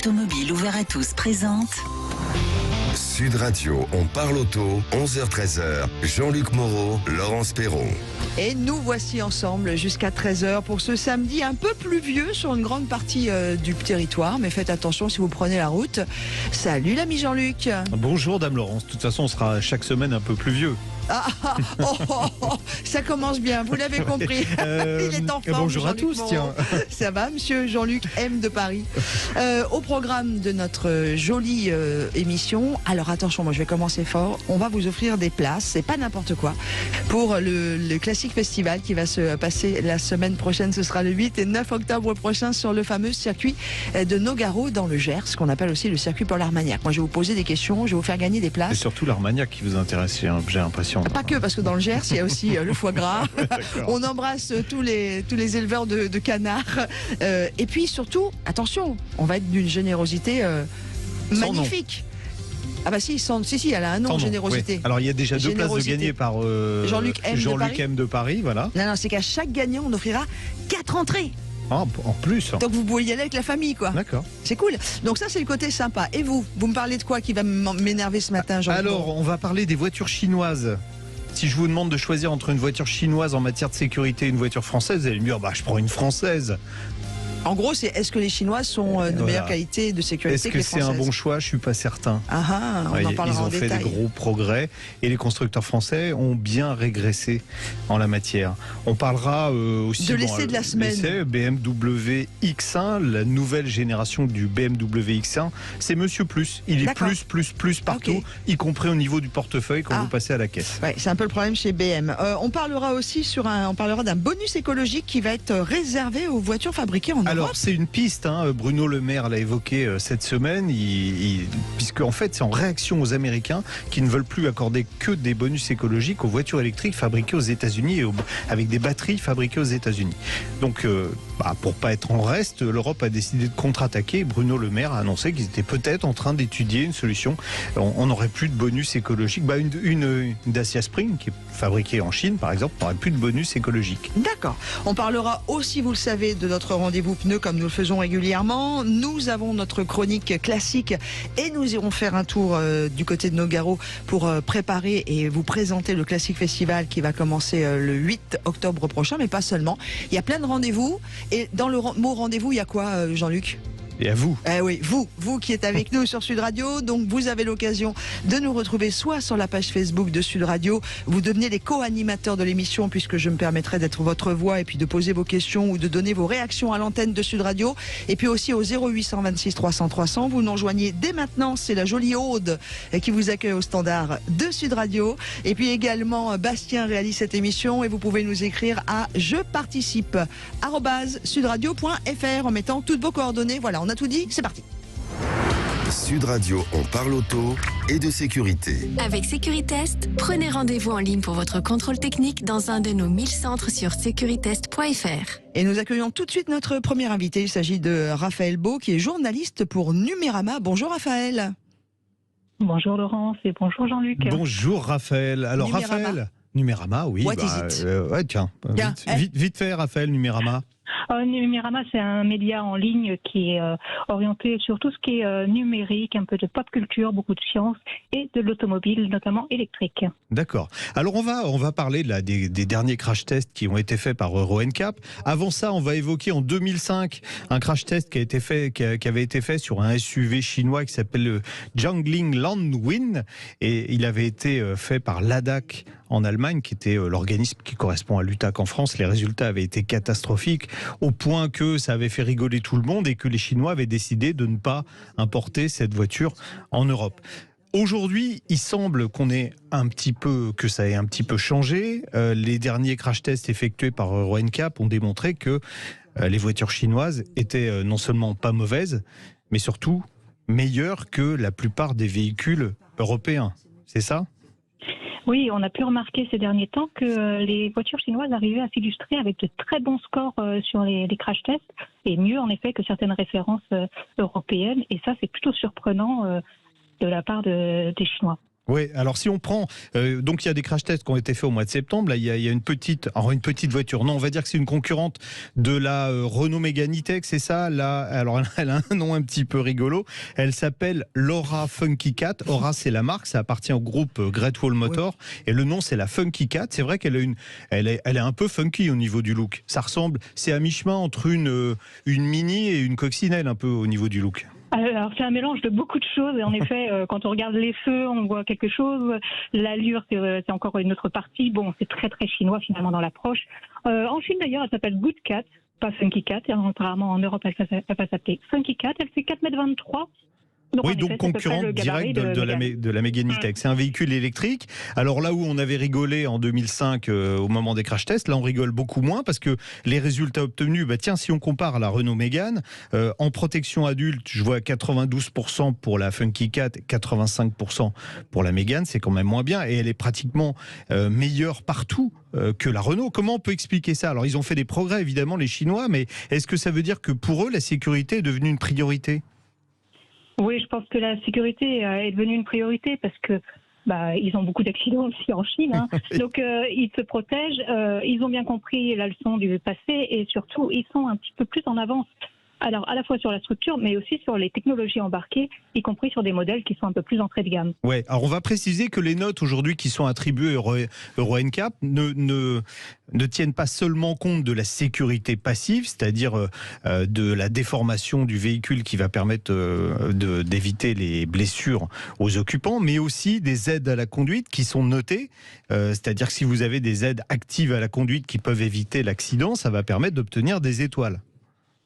Automobile ouvert à tous présente Sud Radio, on parle auto, 11h-13h, Jean-Luc Moreau, Laurence Perron. Et nous voici ensemble jusqu'à 13h pour ce samedi un peu pluvieux sur une grande partie du territoire. Mais faites attention si vous prenez la route. Salut l'ami Jean-Luc. Bonjour Dame Laurence, de toute façon on sera chaque semaine un peu pluvieux. Ça commence bien, vous l'avez compris. Il est en forme. Bonjour à tous, Moreau. tiens. Ça va, monsieur Jean-Luc M de Paris. Au programme de notre jolie émission, alors attention, moi je vais commencer fort. On va vous offrir des places, c'est pas n'importe quoi, pour le Classique Festival qui va se passer la semaine prochaine. Ce sera le 8 et 9 octobre prochain sur le fameux circuit de Nogaro dans le Gers, qu'on appelle aussi le circuit pour l'Armagnac. Moi je vais vous poser des questions, je vais vous faire gagner des places. C'est surtout l'Armagnac qui vous intéresse, j'ai l'impression. Pas que, parce que dans le Gers, il y a aussi le foie gras. On embrasse tous les éleveurs de canards. Et puis surtout, attention, on va être d'une générosité magnifique. Ah bah si, elle a un nom, générosité. Oui. Alors il y a déjà 2 places de gagner par Jean-Luc M de Paris, voilà. Non, c'est qu'à chaque gagnant, on offrira 4 entrées. Ah, en plus. Donc vous pouvez y aller avec la famille, quoi. D'accord. C'est cool. Donc ça, c'est le côté sympa. Et vous me parlez de quoi qui va m'énerver ce matin, Jean-Luc? Alors, on va parler des voitures chinoises. Si je vous demande de choisir entre une voiture chinoise en matière de sécurité et une voiture française, vous allez me dire, je prends une française. En gros, est-ce que les Chinois sont de meilleure qualité de sécurité que les Françaises? Est-ce que c'est un bon choix? Je suis pas certain. On en parlera en détail. Ils ont fait des gros progrès et les constructeurs français ont bien régressé en la matière. On parlera aussi de l'essai de la semaine. BMW X1, la nouvelle génération du BMW X1, c'est Monsieur Plus. Il est plus partout, y compris au niveau du portefeuille quand vous passez à la caisse. Ouais, c'est un peu le problème chez BM. On parlera aussi d'un bonus écologique qui va être réservé aux voitures fabriquées en Europe. Alors c'est une piste, Bruno Le Maire l'a évoqué cette semaine, puisque en fait c'est en réaction aux Américains qui ne veulent plus accorder que des bonus écologiques aux voitures électriques fabriquées aux États-Unis et avec des batteries fabriquées aux États-Unis. Donc pour pas être en reste, l'Europe a décidé de contre-attaquer. Bruno Le Maire a annoncé qu'ils étaient peut-être en train d'étudier une solution. On n'aurait plus de bonus écologiques. Une Dacia Spring qui est fabriquée en Chine par exemple n'aurait plus de bonus écologiques. D'accord. On parlera aussi, vous le savez, de notre rendez-vous pneus comme nous le faisons régulièrement. Nous avons notre chronique classique et nous irons faire un tour du côté de Nogaro pour préparer et vous présenter le Classique Festival qui va commencer le 8 octobre prochain, mais pas seulement. Il y a plein de rendez-vous et dans le mot rendez-vous, il y a quoi, Jean-Luc ? Et à vous. Oui, vous qui êtes avec nous sur Sud Radio, donc vous avez l'occasion de nous retrouver soit sur la page Facebook de Sud Radio, vous devenez les co-animateurs de l'émission puisque je me permettrai d'être votre voix et puis de poser vos questions ou de donner vos réactions à l'antenne de Sud Radio, et puis aussi au 0826 300 300, vous nous rejoignez dès maintenant, c'est la jolie Aude qui vous accueille au standard de Sud Radio, et puis également Bastien réalise cette émission et vous pouvez nous écrire à jeparticipe@sudradio.fr en mettant toutes vos coordonnées. Voilà, on a tout dit, c'est parti. Sud Radio, on parle auto et de sécurité. Avec Sécuritest, prenez rendez-vous en ligne pour votre contrôle technique dans un de nos 1000 centres sur securitest.fr. Et nous accueillons tout de suite notre premier invité. Il s'agit de Raphaël Beau, qui est journaliste pour Numérama. Bonjour Raphaël. Bonjour Laurence et bonjour Jean-Luc. Bonjour Raphaël. Alors Numérama. Raphaël, Numérama, oui. What is it? Tiens, vite fait Raphaël, Numérama. Numérama, c'est un média en ligne qui est orienté sur tout ce qui est numérique, un peu de pop culture, beaucoup de science et de l'automobile, notamment électrique. D'accord. Alors on va parler des derniers crash tests qui ont été faits par Euro NCAP. Avant ça, on va évoquer en 2005 un crash test qui avait été fait sur un SUV chinois qui s'appelle le Jiangling Landwind, et il avait été fait par l'ADAC en Allemagne, qui était l'organisme qui correspond à l'UTAC en France. Les résultats avaient été catastrophiques, au point que ça avait fait rigoler tout le monde et que les Chinois avaient décidé de ne pas importer cette voiture en Europe. Aujourd'hui, il semble que ça ait un petit peu changé. Les derniers crash tests effectués par Euro NCAP ont démontré que les voitures chinoises étaient non seulement pas mauvaises, mais surtout meilleures que la plupart des véhicules européens. C'est ça ? Oui, on a pu remarquer ces derniers temps que les voitures chinoises arrivaient à s'illustrer avec de très bons scores sur les crash tests, et mieux en effet que certaines références européennes, et ça c'est plutôt surprenant de la part des Chinois. Oui, alors si on prend, donc il y a des crash tests qui ont été faits au mois de septembre. Là, il y a une petite voiture. Non, on va dire que c'est une concurrente de la Renault Mégane E-Tech, c'est ça. Là, alors elle a un nom un petit peu rigolo. Elle s'appelle l'Ora Funky Cat. Ora, c'est la marque, ça appartient au groupe Great Wall Motor, et le nom c'est la Funky Cat. C'est vrai qu'elle a elle est un peu funky au niveau du look. Ça ressemble, c'est à mi-chemin entre une Mini et une coccinelle un peu au niveau du look. Alors c'est un mélange de beaucoup de choses et en effet quand on regarde les feux on voit quelque chose, l'allure c'est encore une autre partie, bon c'est très très chinois finalement dans l'approche. En Chine d'ailleurs elle s'appelle Good Cat, pas Funky Cat, et apparemment en Europe elle va s'appeler Funky Cat, elle fait 4,23 m. Donc, oui, effet, donc concurrente directe de la Mégane E-Tech. C'est un véhicule électrique. Alors là où on avait rigolé en 2005 au moment des crash tests, là on rigole beaucoup moins parce que les résultats obtenus, tiens, si on compare à la Renault Mégane, en protection adulte, je vois 92% pour la Funky Cat, 85% pour la Mégane, c'est quand même moins bien et elle est pratiquement meilleure partout que la Renault. Comment on peut expliquer ça? Alors ils ont fait des progrès évidemment les Chinois, mais est-ce que ça veut dire que pour eux la sécurité est devenue une priorité? Oui, je pense que la sécurité est devenue une priorité parce que ils ont beaucoup d'accidents aussi en Chine. Hein. Donc ils se protègent, ils ont bien compris la leçon du passé et surtout ils sont un petit peu plus en avance. Alors à la fois sur la structure mais aussi sur les technologies embarquées, y compris sur des modèles qui sont un peu plus entrée de gamme. Ouais, alors on va préciser que les notes aujourd'hui qui sont attribuées Euro NCAP ne tiennent pas seulement compte de la sécurité passive, c'est-à-dire de la déformation du véhicule qui va permettre d'éviter les blessures aux occupants, mais aussi des aides à la conduite qui sont notées, c'est-à-dire que si vous avez des aides actives à la conduite qui peuvent éviter l'accident, ça va permettre d'obtenir des étoiles.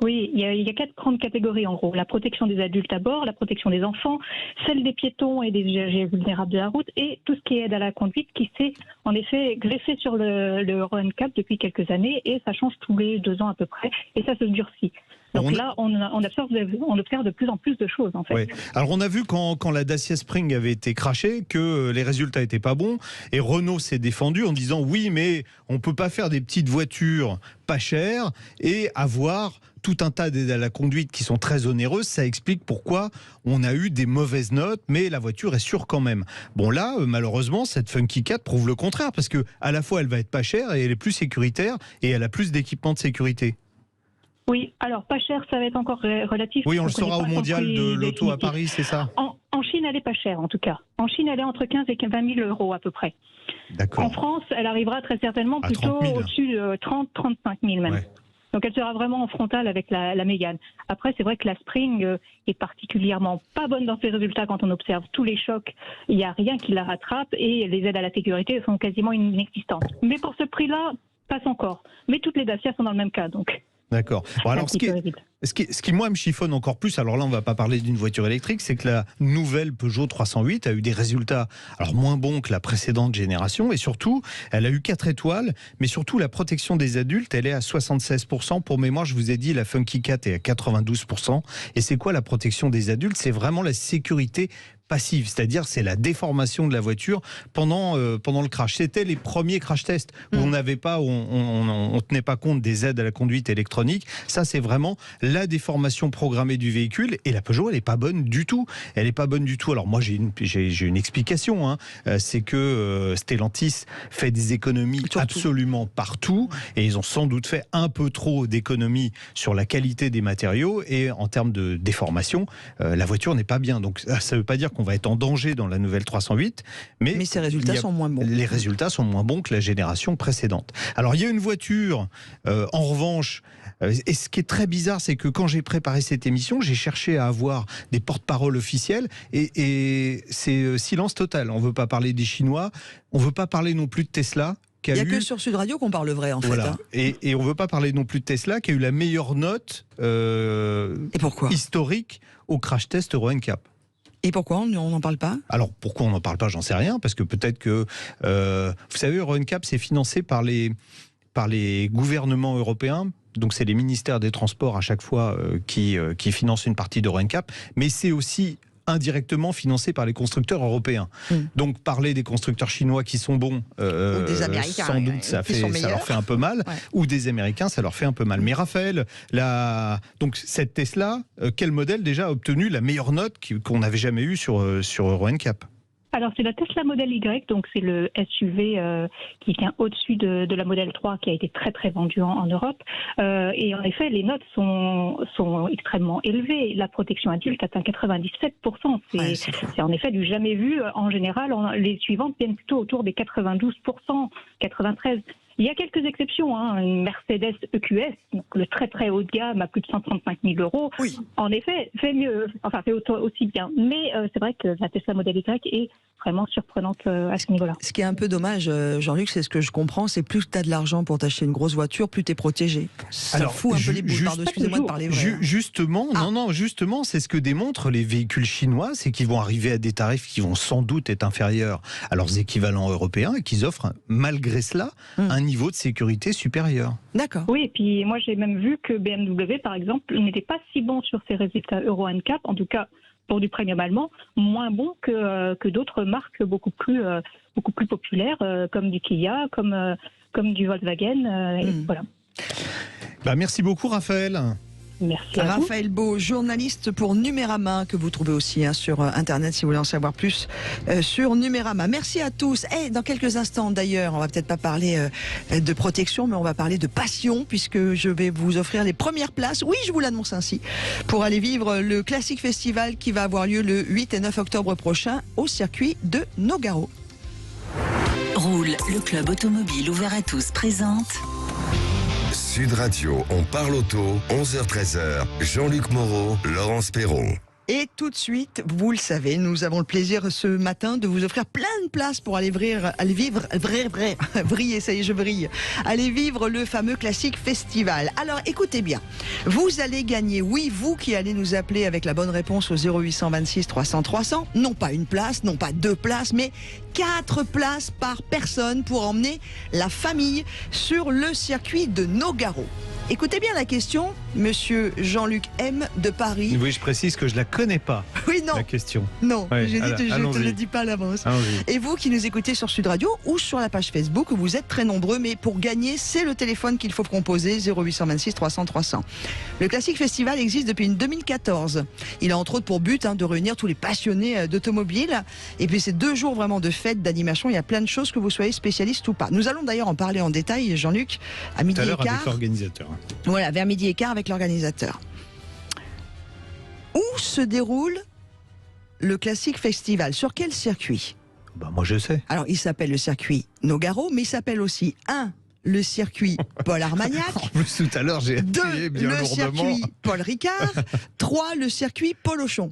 Oui, il y a 4 grandes catégories en gros. La protection des adultes à bord, la protection des enfants, celle des piétons et des usagers vulnérables de la route et tout ce qui est aide à la conduite qui s'est en effet greffé sur le Euro NCAP depuis quelques années et ça change tous les 2 ans à peu près et ça se durcit. Donc là, on observe de plus en plus de choses en fait. Ouais. Alors on a vu quand la Dacia Spring avait été crashée que les résultats n'étaient pas bons et Renault s'est défendu en disant oui mais on ne peut pas faire des petites voitures pas chères et avoir tout un tas d'aides à la conduite qui sont très onéreuses. Ça explique pourquoi on a eu des mauvaises notes, mais la voiture est sûre quand même. Bon là, malheureusement, cette Funky Cat prouve le contraire parce que à la fois elle va être pas chère et elle est plus sécuritaire et elle a plus d'équipements de sécurité. Oui, alors pas cher, ça va être encore relatif. Oui, on le saura au mondial de l'auto à Paris, c'est ça? En Chine, elle est pas chère en tout cas. En Chine, elle est entre 15 et 20 000 euros à peu près. D'accord. En France, elle arrivera très certainement à plutôt au-dessus de 30-35 000 même. Ouais. Donc elle sera vraiment en frontale avec la Mégane. Après, c'est vrai que la Spring est particulièrement pas bonne dans ses résultats quand on observe tous les chocs. Il n'y a rien qui la rattrape et les aides à la sécurité sont quasiment inexistantes. Mais pour ce prix-là, passe encore. Mais toutes les Dacia sont dans le même cas, donc. D'accord. Bon, alors, ce qui, moi, me chiffonne encore plus, alors là, on ne va pas parler d'une voiture électrique, c'est que la nouvelle Peugeot 308 a eu des résultats alors moins bons que la précédente génération, et surtout, elle a eu 4 étoiles, mais surtout, la protection des adultes, elle est à 76%. Pour mémoire, je vous ai dit, la Funky Cat est à 92%. Et c'est quoi la protection des adultes? C'est vraiment la sécurité passive, c'est-à-dire c'est la déformation de la voiture pendant le crash. C'était les premiers crash tests où on n'avait pas, on tenait pas compte des aides à la conduite électronique. Ça, c'est vraiment la déformation programmée du véhicule. Et la Peugeot, elle est pas bonne du tout. Elle est pas bonne du tout. Alors moi, j'ai une explication. Hein. C'est que Stellantis fait des économies absolument partout, et ils ont sans doute fait un peu trop d'économies sur la qualité des matériaux et en termes de déformation, la voiture n'est pas bien. Donc ça veut pas dire qu'on va être en danger dans la nouvelle 308, mais ces résultats sont moins bons. Les résultats sont moins bons que la génération précédente. Alors il y a une voiture, en revanche, et ce qui est très bizarre, c'est que quand j'ai préparé cette émission, j'ai cherché à avoir des porte-paroles officiels, et c'est silence total. On ne veut pas parler des Chinois, on ne veut pas parler non plus de Tesla. Il n'y a que sur Sud Radio qu'on parle vrai en fait. Hein. Et on ne veut pas parler non plus de Tesla qui a eu la meilleure note et pourquoi historique au crash test Euro NCAP. Et pourquoi on n'en parle pas? Alors pourquoi on n'en parle pas, j'en sais rien, parce que peut-être que vous savez, Euro NCAP c'est financé par les gouvernements européens. Donc c'est les ministères des Transports à chaque fois qui financent une partie d'Euro NCAP, mais c'est aussi indirectement financé par les constructeurs européens. Donc parler des constructeurs chinois qui sont bons, ou des Américains, sans doute ça leur fait un peu mal, ou des Américains, ça leur fait un peu mal. Mais Raphaël, donc cette Tesla, quel modèle déjà a obtenu la meilleure note qu'on n'avait jamais eue sur Euro NCAP? Alors c'est la Tesla Model Y, donc c'est le SUV qui vient au-dessus de la Model 3 qui a été très très vendu en Europe. Et en effet, les notes sont extrêmement élevées. La protection adulte atteint 97%. C'est en effet du jamais vu. En général, les suivantes viennent plutôt autour des 92%, 93%. Il y a quelques exceptions, une Mercedes EQS, donc le très très haut de gamme à plus de 135 000 €, Oui. en effet, fait mieux, enfin fait aussi bien. Mais c'est vrai que la Tesla Model Y est vraiment surprenante à ce niveau-là. Ce qui est un peu dommage, Jean-Luc, c'est ce que je comprends, c'est plus tu as de l'argent pour t'acheter une grosse voiture, plus tu es protégé. Ça fout un peu les boules, pardon, excusez-moi de parler vrai. Justement, justement, c'est ce que démontrent les véhicules chinois, c'est qu'ils vont arriver à des tarifs qui vont sans doute être inférieurs à leurs équivalents européens et qu'ils offrent, malgré cela, un niveau de sécurité supérieur. D'accord. Oui, et puis moi j'ai même vu que BMW, par exemple, n'était pas si bon sur ses résultats Euro NCAP, en tout cas pour du premium allemand, moins bon que d'autres marques beaucoup plus populaires, comme du Kia, comme du Volkswagen. Et voilà. Merci beaucoup, Raphaël. Merci à vous. Raphaël Beau, journaliste pour Numérama, que vous trouvez aussi sur Internet si vous voulez en savoir plus sur Numérama. Merci à tous. Dans quelques instants d'ailleurs, on va peut-être pas parler de protection, mais on va parler de passion, puisque je vais vous offrir les premières places, oui je vous l'annonce ainsi, pour aller vivre le Classic Festival qui va avoir lieu le 8 et 9 octobre prochain au circuit de Nogaro. Roule, le club automobile ouvert à tous présente Sud Radio, on parle auto, 11h-13h. Jean-Luc Moreau, Laurence Perron. Et tout de suite, vous le savez, nous avons le plaisir ce matin de vous offrir plein de places pour aller vriller, ça y est, je brille. Aller vivre le fameux Classic Festival. Alors écoutez bien, vous allez gagner, oui, vous qui allez nous appeler avec la bonne réponse au 0826 300 300, non pas une place, non pas 2 places, mais 4 places par personne pour emmener la famille sur le circuit de Nogaro. Écoutez bien la question, monsieur Jean-Luc M de Paris. Oui, je précise que je la connais pas. Oui, non. La question. Non, Ouais, je ne te le dis pas à l'avance. Allons-y. Et vous qui nous écoutez sur Sud Radio ou sur la page Facebook, vous êtes très nombreux, mais pour gagner, c'est le téléphone qu'il faut composer, 0826 300 300. Le Classic Festival existe depuis 2014. Il a entre autres pour but de réunir tous les passionnés d'automobile. Et puis c'est 2 jours vraiment de fête, d'animation. Il y a plein de choses, que vous soyez spécialiste ou pas. Nous allons d'ailleurs en parler en détail, Jean-Luc, à midi et quart. Avec l'organisateur. Voilà, vers midi et quart avec l'organisateur. Où se déroule le Classic Festival? Sur quel circuit? Moi je sais. Alors il s'appelle le circuit Nogaro, mais il s'appelle aussi le circuit Paul Armagnac. En plus tout à l'heure j'ai 2, appuyé bien le lourdement. circuit Paul Ricard. 3, le circuit Paul Auchon.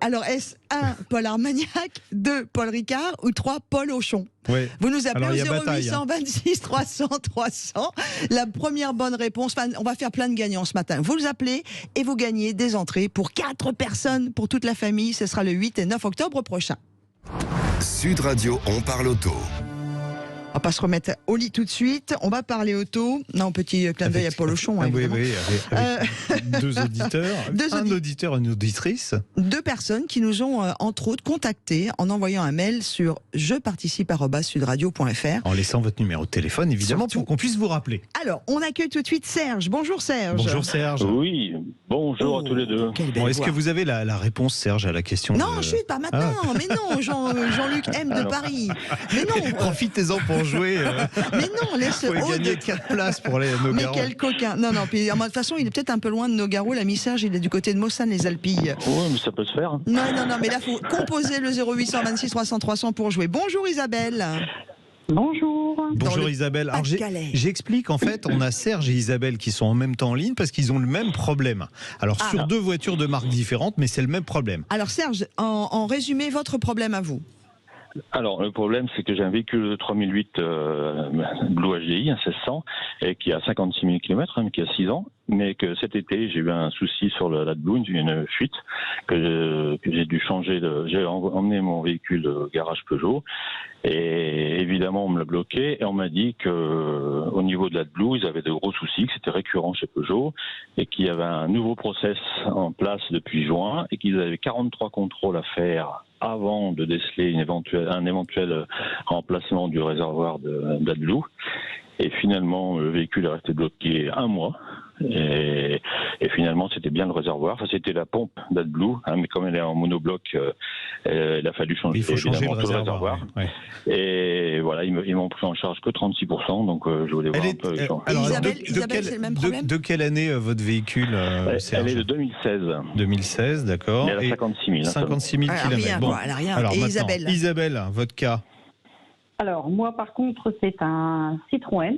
Alors est-ce 1, Paul Armagnac, 2, Paul Ricard ou 3, Paul Auchon? Ouais. Vous nous appelez Alors, il y a au bataille, 0826 300 300. La première bonne réponse, on va faire plein de gagnants ce matin. Vous appelez et vous gagnez des entrées pour 4 personnes, pour toute la famille. Ce sera le 8 et 9 octobre prochain. Sud Radio, on parle auto. On va pas se remettre au lit tout de suite. On va parler auto. Non, petit clin d'œil à Paul Auchon. Oui, évidemment. avec 2 auditeurs, un auditeur et une auditrice. 2 personnes qui nous ont, entre autres, contactés en envoyant un mail sur jeparticipe@sudradio.fr. En laissant votre numéro de téléphone, évidemment, Surtout. pour qu'on puisse vous rappeler. Alors, on accueille tout de suite Serge. Bonjour Serge. Bonjour Serge. Oui, bonjour à tous les deux. Quelle belle Est-ce voix. que vous avez la réponse, Serge, à la question? Non, chut, pas maintenant. Mais non, Jean-Luc M de Paris. Mais non. Profitez-en pour jouer. Mais non, laisse Vous pouvez Aude. gagner 4 places pour aller à Mais Nogaro. quel coquin. Non, puis de toute façon, il est peut-être un peu loin de Nogaro. L'ami Serge, il est du côté de Mossane, les Alpilles. Oui, mais ça peut se faire. Non, mais là, il faut composer le 0826 300 300 pour jouer. Bonjour Isabelle. Bonjour. Bonjour Dans le Isabelle. Alors, Pas-de-Calais. j'explique, en fait, on a Serge et Isabelle qui sont en même temps en ligne parce qu'ils ont le même problème. Alors sur 2 voitures de marques différentes, mais c'est le même problème. Alors Serge, en résumé, votre problème à vous. Alors, le problème, c'est que j'ai un véhicule de 3008 Blue HDI, un 1600, et qui a 56 000 km, qui a 6 ans, mais que cet été, j'ai eu un souci sur l'AdBlue, une fuite, que j'ai dû changer. J'ai emmené mon véhicule au garage Peugeot, et évidemment, on me l'a bloqué, et on m'a dit que au niveau de l'AdBlue, ils avaient de gros soucis, que c'était récurrent chez Peugeot, et qu'il y avait un nouveau process en place depuis juin, et qu'ils avaient 43 contrôles à faire avant de déceler un éventuel remplacement du réservoir d'AdBlue. Et finalement, le véhicule est resté bloqué 1 mois. Et finalement, c'était bien le réservoir. Enfin, c'était la pompe d'AdBlue, mais comme elle est en monobloc, il a fallu changer, tout le réservoir. Ouais. Et voilà, ils m'ont pris en charge que 36%, donc je voulais voir un peu. Alors, Isabelle, c'est le même problème de quelle année votre véhicule Elle est de 2016. 2016, d'accord. Elle a 56 000. 56 000 km. Rien, bon. Elle a rien. Alors, et Isabelle, votre cas. Alors, moi, par contre, c'est un Citroën.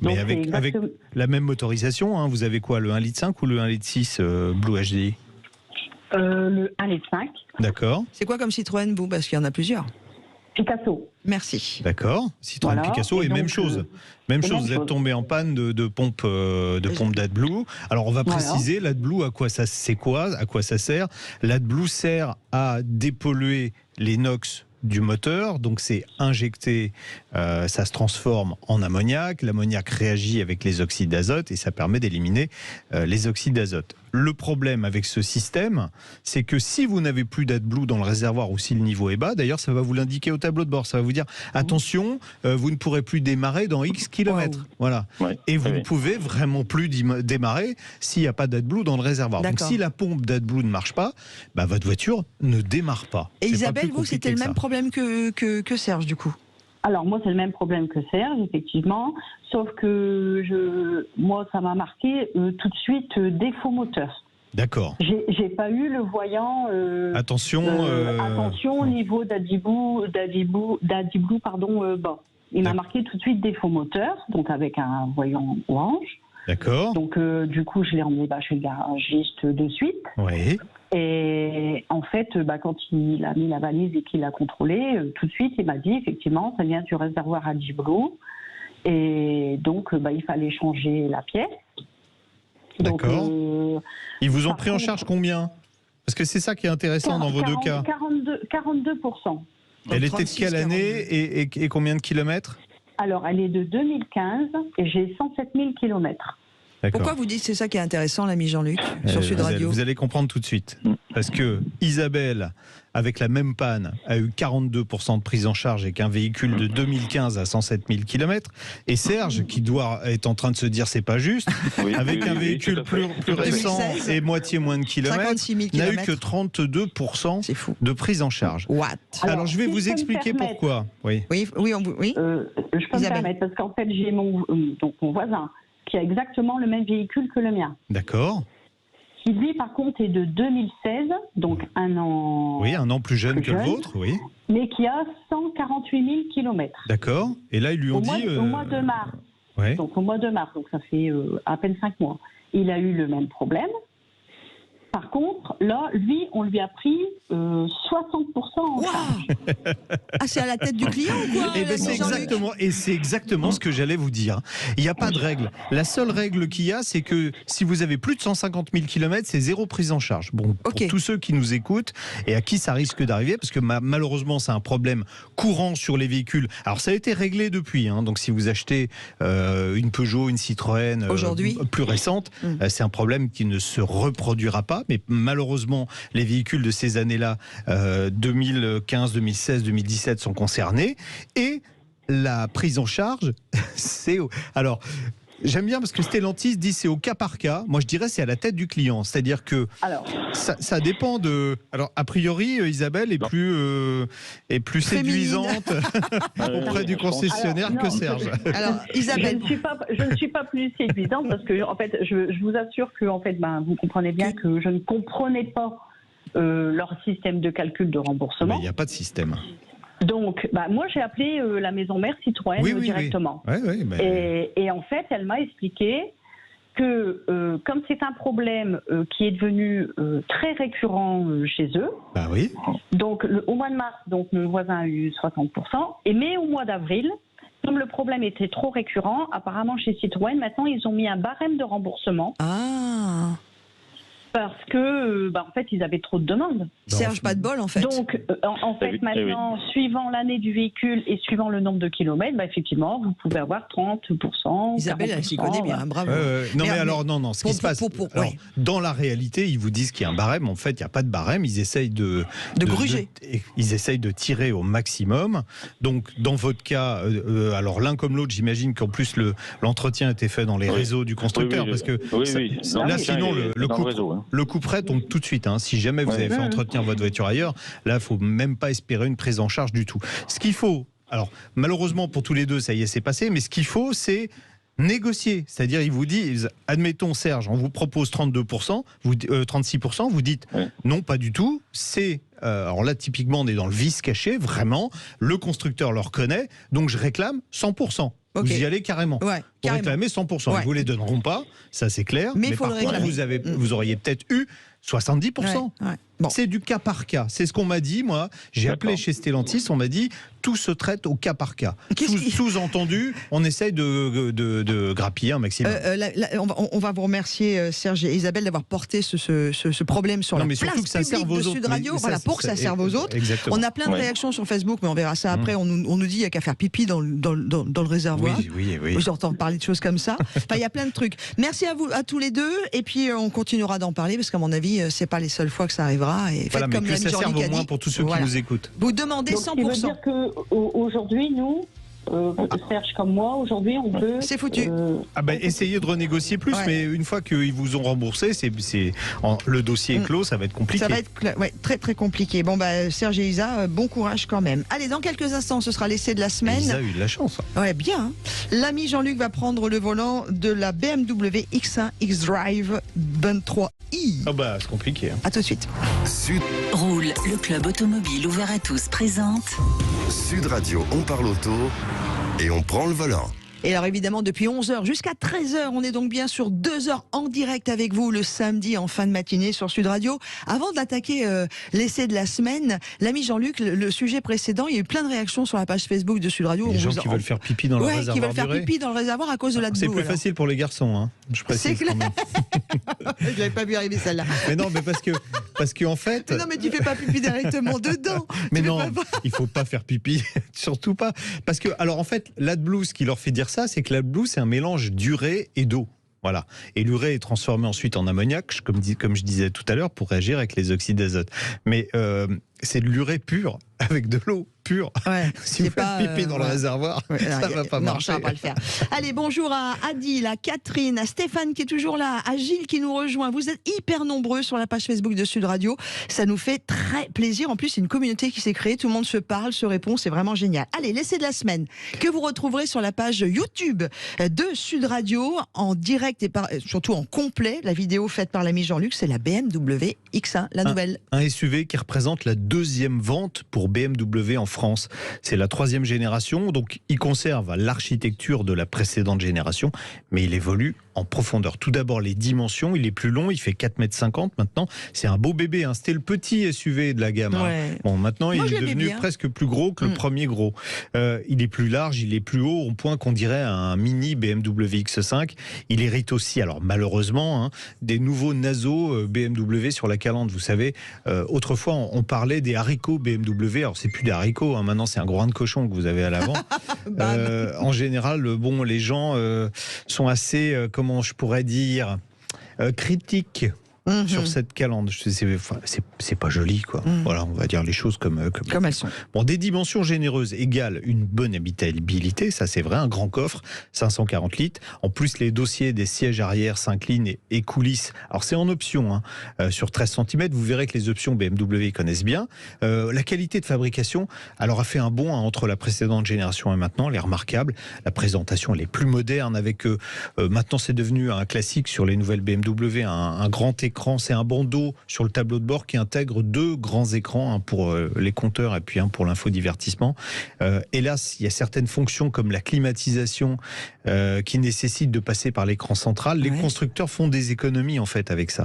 Mais donc, avec la même motorisation, hein, vous avez quoi, le 1,5 litre ou le 1,6 litre Blue HDI Le 1,5 litre. D'accord. C'est quoi comme Citroën, vous? Parce qu'il y en a plusieurs. Picasso. Merci. D'accord. Citroën voilà. Picasso, et donc, même chose. Vous êtes tombé en panne de pompe d'AdBlue. Alors on va préciser, l'AdBlue, à quoi ça sert? L'AdBlue sert à dépolluer les NOx du moteur, donc c'est injecté, ça se transforme en ammoniac, l'ammoniac réagit avec les oxydes d'azote et ça permet d'éliminer les oxydes d'azote. Le problème avec ce système, c'est que si vous n'avez plus d'AdBlue dans le réservoir ou si le niveau est bas, d'ailleurs ça va vous l'indiquer au tableau de bord, ça va vous dire attention, vous ne pourrez plus démarrer dans X kilomètres. Voilà. Ouais, et vous ne pouvez vraiment plus démarrer s'il n'y a pas d'AdBlue dans le réservoir. Donc si la pompe d'AdBlue ne marche pas, votre voiture ne démarre pas. Et Isabelle, vous, c'était le même problème que Serge, du coup? Alors moi, c'est le même problème que Serge, effectivement, sauf que moi, ça m'a marqué tout de suite défaut moteur. D'accord. J'ai pas eu le voyant. Attention au niveau d'AdBlue, bas. Il m'a marqué tout de suite défaut moteur, donc avec un voyant orange. D'accord. Donc du coup, je l'ai emmené chez le garagiste de suite. Oui. Et en fait, quand il a mis la valise et qu'il l'a contrôlé, tout de suite, il m'a dit, effectivement, ça vient du réservoir AdBlue. Et donc, il fallait changer la pièce. D'accord. Ils vous ont pris en charge combien? Parce que c'est ça qui est intéressant dans vos deux cas. 42%. Elle était de quelle année et combien de kilomètres? Alors, elle est de 2015 et j'ai 107 000 kilomètres. Pourquoi vous dites que c'est ça qui est intéressant, l'ami Jean-Luc, sur Sud Radio? Vous allez comprendre tout de suite. Parce que Isabelle, avec la même panne, a eu 42% de prise en charge avec un véhicule de 2015 à 107 000 km. Et Serge, qui est en train de se dire c'est pas juste, avec un véhicule plus récent 2016, et moitié moins de kilomètres, n'a eu que 32% de prise en charge. Alors je vais vous expliquer pourquoi. Je peux me permettre, parce qu'en fait, j'ai mon voisin qui a exactement le même véhicule que le mien. D'accord. Qui lui, par contre, est de 2016, donc un an... Oui, un an plus jeune que le vôtre, oui. Mais qui a 148 000 kilomètres. D'accord. Et là, ils lui ont dit... Au mois de mars. Ouais. Donc au mois de mars, donc ça fait à peine 5 mois. Il a eu le même problème. Par contre, là, lui, on lui a pris 60% en charge. C'est à la tête du client ou quoi? C'est exactement ce que j'allais vous dire. Il n'y a pas de règle. La seule règle qu'il y a, c'est que si vous avez plus de 150 000 km, c'est zéro prise en charge. Bon, pour tous ceux qui nous écoutent et à qui ça risque d'arriver, parce que malheureusement, c'est un problème courant sur les véhicules. Alors, ça a été réglé depuis. Donc, si vous achetez une Peugeot, une Citroën plus récente, c'est un problème qui ne se reproduira pas. Mais malheureusement, les véhicules de ces années-là, 2015, 2016, 2017, sont concernés. Et la prise en charge, c'est... Alors, j'aime bien parce que Stellantis dit c'est au cas par cas. Moi, je dirais c'est à la tête du client. C'est-à-dire que ça dépend de... Alors, a priori, Isabelle est plus séduisante auprès du concessionnaire que Serge. Alors, Isabelle... Je ne suis pas plus séduisante parce que, en fait, je vous assure que, en fait, vous comprenez bien que je ne comprenais pas leur système de calcul de remboursement. Il n'y a pas de système. Donc, moi, j'ai appelé la maison mère Citroën directement. Et en fait, elle m'a expliqué que comme c'est un problème qui est devenu très récurrent chez eux, donc au mois de mars, donc mon voisin a eu 60%, mais au mois d'avril, comme le problème était trop récurrent, apparemment chez Citroën, maintenant ils ont mis un barème de remboursement. Parce que, en fait, ils avaient trop de demandes. Serge, pas de bol, en fait. Donc, en fait, maintenant, suivant l'année du véhicule et suivant le nombre de kilomètres, effectivement, vous pouvez avoir 30%. Isabelle, elle s'y connaît bien, bravo. Non, ce qui se passe, dans la réalité, ils vous disent qu'il y a un barème. En fait, il n'y a pas de barème. Ils essayent de gruger. Ils essayent de tirer au maximum. Donc, dans votre cas, alors l'un comme l'autre, j'imagine qu'en plus, l'entretien a été fait dans les réseaux du constructeur. Parce que sinon, le couperet tombe tout de suite. Si jamais vous avez fait entretenir votre voiture ailleurs, là, il ne faut même pas espérer une prise en charge du tout. Ce qu'il faut, alors malheureusement pour tous les deux, ça y est, c'est passé, mais ce qu'il faut, c'est négocier. C'est-à-dire, ils vous disent, admettons Serge, on vous propose 32%, 36%, vous dites non, pas du tout, c'est... alors là, typiquement, on est dans le vice caché, vraiment, le constructeur le reconnaît, donc je réclame 100%. Vous y allez carrément. Vous réclamez 100%. Ils ne vous les donneront pas, ça c'est clair. Mais par contre, vous auriez peut-être eu 70%. C'est du cas par cas. C'est ce qu'on m'a dit, moi. J'ai appelé chez Stellantis, on m'a dit, tout se traite au cas par cas. Sous-entendu, on essaye de grappiller un maximum. On va vous remercier, Serge et Isabelle, d'avoir porté ce problème sur la place publique de Sud Radio. Voilà, pour que ça serve aux autres. Exactement. On a plein de réactions sur Facebook, mais on verra ça après. On nous dit qu'il n'y a qu'à faire pipi dans le réservoir. Oui. J'entends parler de choses comme ça. Enfin, il y a plein de trucs. Merci à vous, à tous les deux. Et puis, on continuera d'en parler parce qu'à mon avis, c'est pas les seules fois que ça arrivera. Et voilà, mais que ça serve au moins pour tous ceux qui nous écoutent. Vous demandez 100%. Donc, ça veut dire qu'aujourd'hui, nous, Serge comme moi, aujourd'hui, on peut... C'est foutu. Essayez de renégocier plus, mais une fois qu'ils vous ont remboursé, le dossier est clos, ça va être compliqué. Ça va être très très compliqué. Bon, Serge et Isa, bon courage quand même. Allez, dans quelques instants, ce sera l'essai de la semaine. Isa a eu de la chance. Ouais, bien. L'ami Jean-Luc va prendre le volant de la BMW X1 X-Drive 23i. C'est compliqué. À tout de suite. Roule, le club automobile ouvert à tous présente Sud Radio, on parle auto et on prend le volant. Et alors évidemment, depuis 11h jusqu'à 13h, on est donc bien sur 2 heures en direct avec vous le samedi en fin de matinée sur Sud Radio. Avant d'attaquer l'essai de la semaine, l'ami Jean-Luc, le sujet précédent, il y a eu plein de réactions sur la page Facebook de Sud Radio. Les gens qui veulent faire pipi dans le réservoir. Qui veulent faire pipi dans le réservoir à cause de la C'est plus facile pour les garçons, je précise. C'est clair. Quand même. Je l'avais pas vu arriver celle-là. Mais non, mais parce que en fait. Mais non, mais tu fais pas pipi directement dedans. Mais non, il faut pas faire pipi, surtout pas. Parce que, alors en fait, l'AdBlue, ce qui leur fait dire ça, c'est que l'AdBlue, c'est un mélange d'urée et d'eau. Voilà. Et l'urée est transformée ensuite en ammoniac, comme je disais tout à l'heure, pour réagir avec les oxydes d'azote. Mais c'est de l'urée pure, avec de l'eau pure. Si vous faites pipi dans le réservoir, ça va pas marcher. Ça va pas le faire. Allez, bonjour à Adil, à Catherine, à Stéphane qui est toujours là, à Gilles qui nous rejoint. Vous êtes hyper nombreux sur la page Facebook de Sud Radio. Ça nous fait très plaisir. En plus, c'est une communauté qui s'est créée. Tout le monde se parle, se répond. C'est vraiment génial. Allez, l'essai de la semaine que vous retrouverez sur la page YouTube de Sud Radio en direct et surtout en complet. La vidéo faite par l'ami Jean-Luc, c'est la BMW X1, la nouvelle. Un SUV qui représente la deuxième vente pour BMW en France. C'est la 3e génération, donc il conserve l'architecture de la précédente génération, mais il évolue en profondeur. Tout d'abord, les dimensions, il est plus long, il fait 4,50 m maintenant. C'est un beau bébé, C'était le petit SUV de la gamme. Bon, maintenant, il est devenu presque plus gros que le premier gros. Il est plus large, il est plus haut, au point qu'on dirait un mini BMW X5. Il hérite aussi, alors malheureusement, des nouveaux naseaux BMW sur la calandre. Vous savez, autrefois, on parlait des haricots BMW. Alors, c'est plus des haricots, maintenant, c'est un groin de cochon que vous avez à l'avant. En général, les gens sont assez, comment je pourrais dire, critiques sur cette calandre. C'est pas joli, quoi. Voilà, on va dire les choses comme elles sont. Bon, des dimensions généreuses égale une bonne habitabilité, ça c'est vrai, un grand coffre, 540 litres. En plus, les dossiers des sièges arrière s'inclinent et coulissent. Alors c'est en option, sur 13 cm. Vous verrez que les options BMW connaissent bien. La qualité de fabrication, alors a fait un bond entre la précédente génération et maintenant, elle est remarquable. La présentation, elle est plus moderne avec maintenant c'est devenu un classique sur les nouvelles BMW, un grand écran. C'est un bandeau sur le tableau de bord qui intègre 2 grands écrans, un pour les compteurs et puis un pour l'infodivertissement. Hélas, il y a certaines fonctions comme la climatisation qui nécessitent de passer par l'écran central. Les constructeurs font des économies en fait avec ça.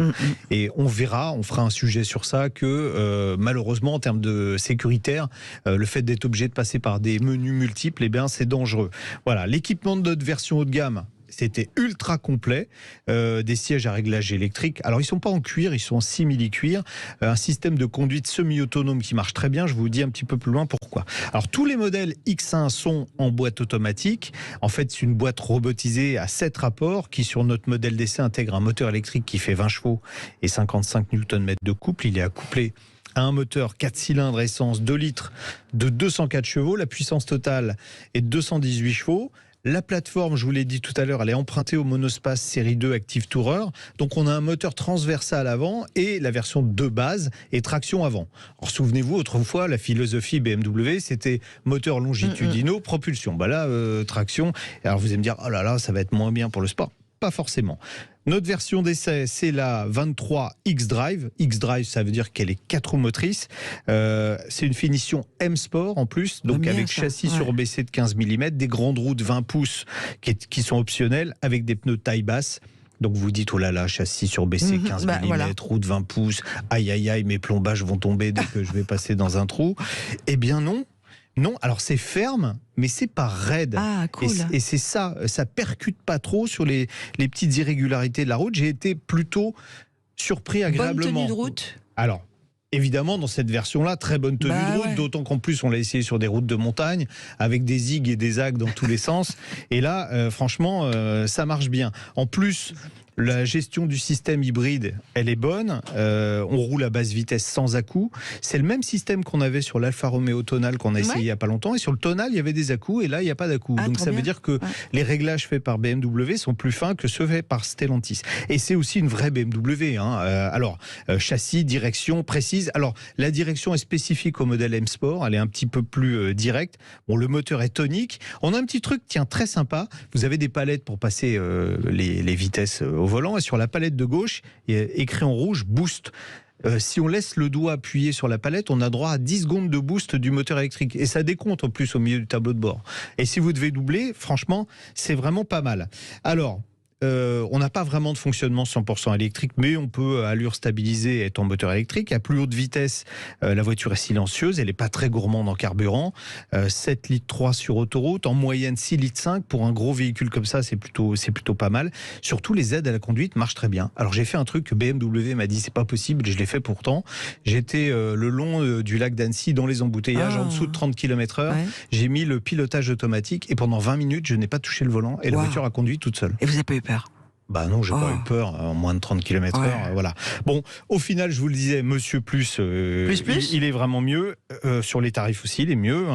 Et on verra, on fera un sujet sur ça, que malheureusement en termes de sécuritaire, le fait d'être obligé de passer par des menus multiples, c'est dangereux. Voilà, l'équipement de notre version haut de gamme, C'était ultra complet, des sièges à réglage électrique. Alors ils sont pas en cuir, ils sont en simili-cuir. Un système de conduite semi-autonome qui marche très bien. Je vous dis un petit peu plus loin pourquoi. Alors tous les modèles X1 sont en boîte automatique. En fait, c'est une boîte robotisée à 7 rapports qui, sur notre modèle d'essai, intègre un moteur électrique qui fait 20 chevaux et 55 Nm de couple. Il est accouplé à un moteur 4 cylindres essence 2 litres de 204 chevaux. La puissance totale est de 218 chevaux. La plateforme, je vous l'ai dit tout à l'heure, elle est empruntée au monospace série 2 Active Tourer. Donc on a un moteur transversal avant et la version de base et traction avant. Alors souvenez-vous, autrefois, la philosophie BMW, c'était moteur longitudinaux, propulsion. Bah là, traction. Alors vous allez me dire, oh là là, ça va être moins bien pour le sport. Pas forcément. Notre version d'essai, c'est la 23 X-Drive. X-Drive, ça veut dire qu'elle est 4 roues motrices. C'est une finition M-Sport en plus, donc avec châssis surbaissé de 15 mm, des grandes roues de 20 pouces qui sont optionnelles, avec des pneus taille basse. Donc vous dites, oh là là, châssis surbaissé 15 mm, roue de 20 pouces, aïe aïe aïe, mes plombages vont tomber dès que je vais passer dans un trou. Eh bien non. Non, alors c'est ferme, mais c'est pas raide. Ah, cool. Et c'est ça percute pas trop sur les petites irrégularités de la route. J'ai été plutôt surpris agréablement. Bonne tenue de route. Alors, évidemment, dans cette version-là, très bonne tenue de route, d'autant qu'en plus, on l'a essayé sur des routes de montagne, avec des zigs et des zags dans tous les sens. Et là, franchement, ça marche bien. En plus, la gestion du système hybride, elle est bonne. On roule à basse vitesse sans à-coups. C'est le même système qu'on avait sur l'Alfa Romeo Tonal qu'on a essayé il n'y a pas longtemps. Et sur le Tonal, il y avait des à-coups et là, il n'y a pas d'à-coups. Donc ça veut dire que les réglages faits par BMW sont plus fins que ceux faits par Stellantis. Et c'est aussi une vraie BMW. Alors, châssis, direction précise. Alors, la direction est spécifique au modèle M Sport. Elle est un petit peu plus directe. Bon, le moteur est tonique. On a un petit truc, très sympa. Vous avez des palettes pour passer les vitesses au volant, et sur la palette de gauche, il est écrit en rouge boost. Si on laisse le doigt appuyé sur la palette, on a droit à 10 secondes de boost du moteur électrique. Et ça décompte en plus au milieu du tableau de bord. Et si vous devez doubler, franchement, c'est vraiment pas mal. Alors, on n'a pas vraiment de fonctionnement 100% électrique, mais on peut, à allure stabilisée, être en moteur électrique. À plus haute vitesse, la voiture est silencieuse, elle n'est pas très gourmande en carburant. 7,3 litres sur autoroute, en moyenne 6,5 litres. Pour un gros véhicule comme ça, c'est plutôt pas mal. Surtout, les aides à la conduite marchent très bien. Alors, j'ai fait un truc que BMW m'a dit, c'est pas possible, je l'ai fait pourtant. J'étais le long du lac d'Annecy, dans les embouteillages, en dessous de 30 km/h. Ouais. J'ai mis le pilotage automatique et pendant 20 minutes, je n'ai pas touché le volant et la voiture a conduit toute seule. Et vous n'avez pas eu peur ? Bah non, j'ai pas eu peur, en moins de 30 km/h, voilà. Bon, au final, je vous le disais, Monsieur Plus, il est vraiment mieux. Sur les tarifs aussi, il est mieux.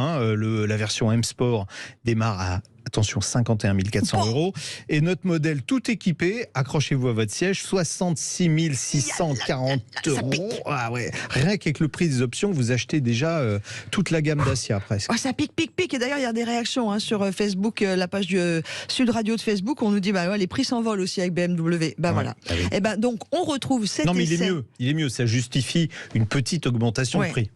La version M Sport démarre à, attention, 51 400 €. Et notre modèle tout équipé, accrochez-vous à votre siège, 66 640 €. Ah ouais. Rien qu'avec le prix des options, vous achetez déjà toute la gamme Dacia presque. Oh, ça pique. Et d'ailleurs, il y a des réactions sur Facebook, la page du Sud Radio de Facebook. On nous dit, les prix s'envolent aussi avec BMW. Voilà. Ah oui. Et donc, on retrouve cet Non, mais essai. il est mieux. Ça justifie une petite augmentation de prix.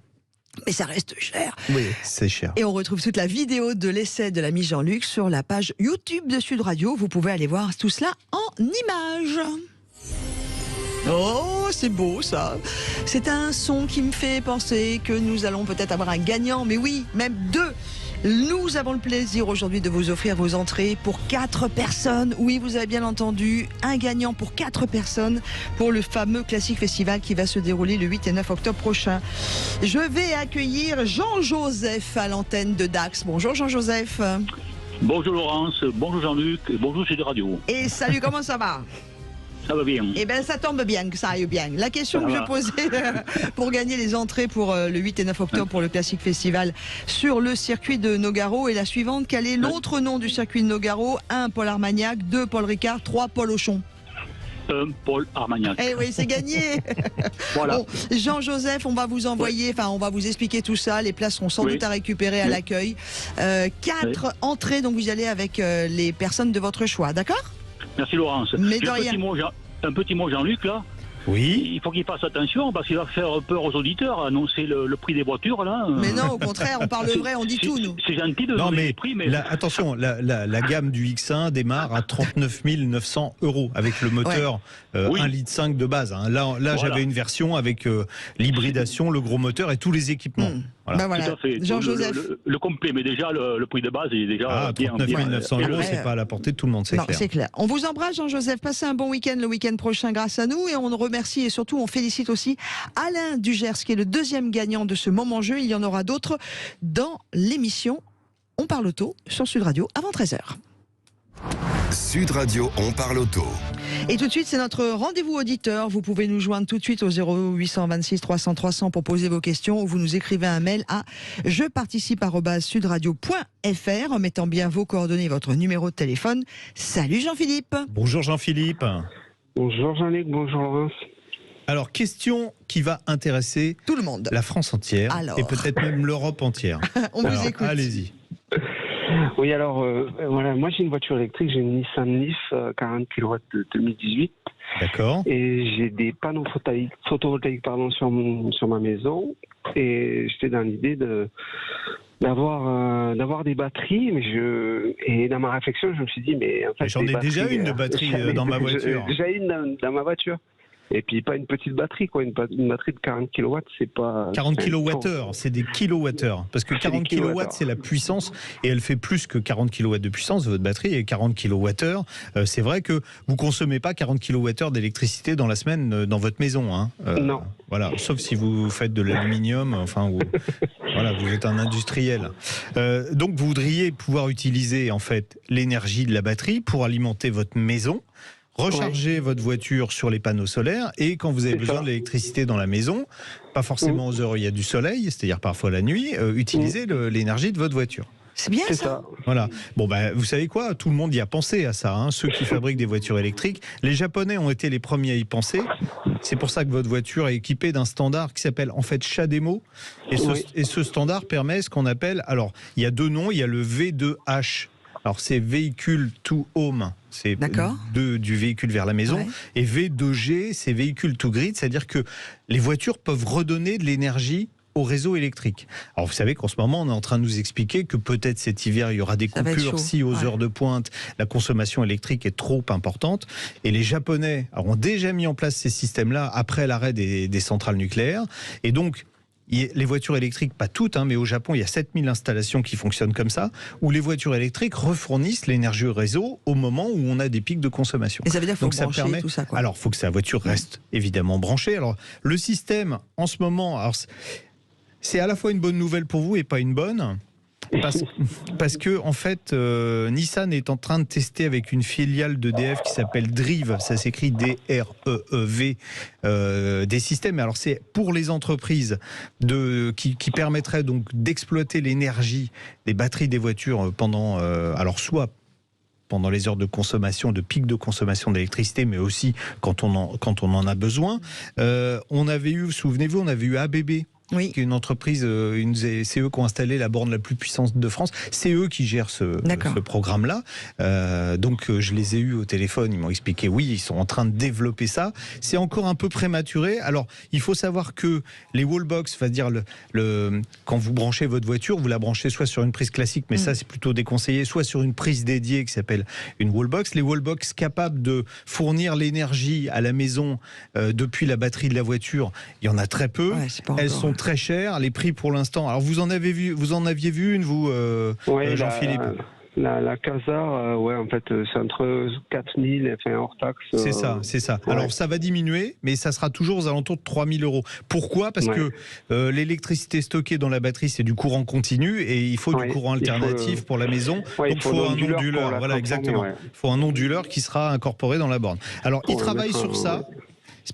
Mais ça reste cher. Oui, c'est cher. Et on retrouve toute la vidéo de l'essai de l'ami Jean-Luc sur la page YouTube de Sud Radio. Vous pouvez aller voir tout cela en images. Oh, c'est beau ça. C'est un son qui me fait penser que nous allons peut-être avoir un gagnant. Mais oui, même 2. Nous avons le plaisir aujourd'hui de vous offrir vos entrées pour 4 personnes. Oui, vous avez bien entendu, un gagnant pour 4 personnes pour le fameux Classique Festival qui va se dérouler le 8 et 9 octobre prochain. Je vais accueillir Jean-Joseph à l'antenne de Dax. Bonjour Jean-Joseph. Bonjour Laurence, bonjour Jean-Luc, bonjour Sud Radio. Et salut, comment ça va ? Ça va bien. Eh bien, ça tombe bien que ça aille bien. La question que je posais pour gagner les entrées pour le 8 et 9 octobre pour le Classique Festival sur le circuit de Nogaro est la suivante. Quel est l'autre nom du circuit de Nogaro ? 1, Paul Armagnac. 2, Paul Ricard. 3, Paul Auchon. Paul Armagnac. Eh oui, c'est gagné. Voilà. Bon, Jean-Joseph, on va vous envoyer, on va vous expliquer tout ça. Les places seront sans doute à récupérer à l'accueil. 4 entrées, donc vous y allez avec les personnes de votre choix, d'accord ? Merci Laurence. Mais de rien. Un petit mot Jean-Luc là. Oui. Il faut qu'il fasse attention parce qu'il va faire peur aux auditeurs, annoncer le prix des voitures là. Mais non, au contraire, on parle vrai, on dit tout nous. C'est gentil de donner les prix, mais attention, la gamme du X1 démarre à 39 900 € avec le moteur 1,5 litre de base. Hein. Là voilà. J'avais une version avec l'hybridation, le gros moteur et tous les équipements. Voilà. Tout à fait. Jean-Joseph. Le complet, mais déjà le prix de base il est déjà bien. 39 900 €, c'est pas à la portée de tout le monde, c'est clair. C'est clair. On vous embrasse, Jean-Joseph. Passez un bon week-end le week-end prochain grâce à nous et on remercie et surtout on félicite aussi Alain Dugers qui est le deuxième gagnant de ce moment jeu. Il y en aura d'autres dans l'émission On parle auto sur Sud Radio avant 13h. Sud Radio, on parle auto. Et tout de suite, c'est notre rendez-vous auditeur. Vous pouvez nous joindre tout de suite au 0826 300 300 pour poser vos questions ou vous nous écrivez un mail à jeparticipe@sudradio.fr en mettant bien vos coordonnées et votre numéro de téléphone. Salut Jean-Philippe. Bonjour Jean-Philippe. Bonjour Jean-Luc, bonjour Laurence. Alors, question qui va intéresser tout le monde, la France entière et peut-être même l'Europe entière. On vous écoute. Allez-y. Oui, alors, voilà, moi j'ai une voiture électrique, j'ai une Nissan Leaf 40 kW de 2018. D'accord. Et j'ai des panneaux photovoltaïques sur ma maison. Et j'étais dans l'idée d'avoir des batteries, et dans ma réflexion, je me suis dit, mais en fait, j'en ai déjà une de batterie dans ma voiture. J'ai déjà une dans ma voiture. Et puis pas une petite batterie, quoi. Une batterie de 40 kW, c'est pas... 40 kWh, c'est des kilowattheures. Parce que 40 kW, c'est la puissance, et elle fait plus que 40 kW de puissance, votre batterie, et 40 kWh, c'est vrai que vous consommez pas 40 kWh d'électricité dans la semaine dans votre maison. Hein. Non. Voilà, sauf si vous faites de l'aluminium, enfin, voilà, vous êtes un industriel. Donc vous voudriez pouvoir utiliser, en fait, l'énergie de la batterie pour alimenter votre maison, recharger votre voiture sur les panneaux solaires et quand vous avez besoin de l'électricité dans la maison, pas forcément aux heures où il y a du soleil, c'est-à-dire parfois la nuit, utiliser l'énergie de votre voiture. C'est bien ça. Voilà. Bon, vous savez quoi ? Tout le monde y a pensé à ça. Hein. Ceux qui fabriquent des voitures électriques, les Japonais ont été les premiers à y penser. C'est pour ça que votre voiture est équipée d'un standard qui s'appelle en fait CHAdeMO. Et ce standard permet ce qu'on appelle... Alors, il y a deux noms. Il y a le V2H. Alors, c'est véhicule to home, c'est du véhicule vers la maison. Ouais. Et V2G, c'est véhicule to grid, c'est-à-dire que les voitures peuvent redonner de l'énergie au réseau électrique. Alors, vous savez qu'en ce moment, on est en train de nous expliquer que peut-être cet hiver, il y aura des coupures si aux heures de pointe, la consommation électrique est trop importante. Et les Japonais ont déjà mis en place ces systèmes-là après l'arrêt des centrales nucléaires. Et donc, les voitures électriques, pas toutes, mais au Japon, il y a 7000 installations qui fonctionnent comme ça, où les voitures électriques refournissent l'énergie au réseau au moment où on a des pics de consommation. Et ça veut dire qu'il faut brancher tout ça, quoi. Alors, il faut que sa voiture reste évidemment branchée. Alors, le système, en ce moment, c'est à la fois une bonne nouvelle pour vous et pas une bonne. Parce que en fait, Nissan est en train de tester avec une filiale d'EDF qui s'appelle Drive, ça s'écrit D-R-E-E-V, des systèmes. Alors c'est pour les entreprises qui permettraient donc d'exploiter l'énergie des batteries des voitures pendant, soit pendant les heures de consommation, de pic de consommation d'électricité, mais aussi quand on en a besoin. On avait eu, souvenez-vous, on avait eu ABB. Oui. Qui est une entreprise, c'est eux qui ont installé la borne la plus puissante de France. C'est eux qui gèrent ce programme-là. Donc je les ai eus au téléphone, ils m'ont expliqué, oui, ils sont en train de développer ça. C'est encore un peu prématuré. Alors, il faut savoir que les wallbox, c'est-à-dire quand vous branchez votre voiture, vous la branchez soit sur une prise classique, mais ça c'est plutôt déconseillé, soit sur une prise dédiée qui s'appelle une wallbox. Les wallbox capables de fournir l'énergie à la maison depuis la batterie de la voiture, il y en a très peu. Ouais, elles sont très chères. Les prix pour l'instant. Alors vous en aviez vu une, vous, Jean-Philippe? La Casa, en fait, c'est entre 4000 et hors taxe. C'est ça. Ouais. Alors ça va diminuer, mais ça sera toujours aux alentours de 3000 €. Pourquoi ? Parce que l'électricité stockée dans la batterie, c'est du courant continu et il faut du courant alternatif pour la maison. Donc il faut un onduleur. Voilà, exactement. Il faut un onduleur qui sera incorporé dans la borne. Alors ils travaillent sur ça.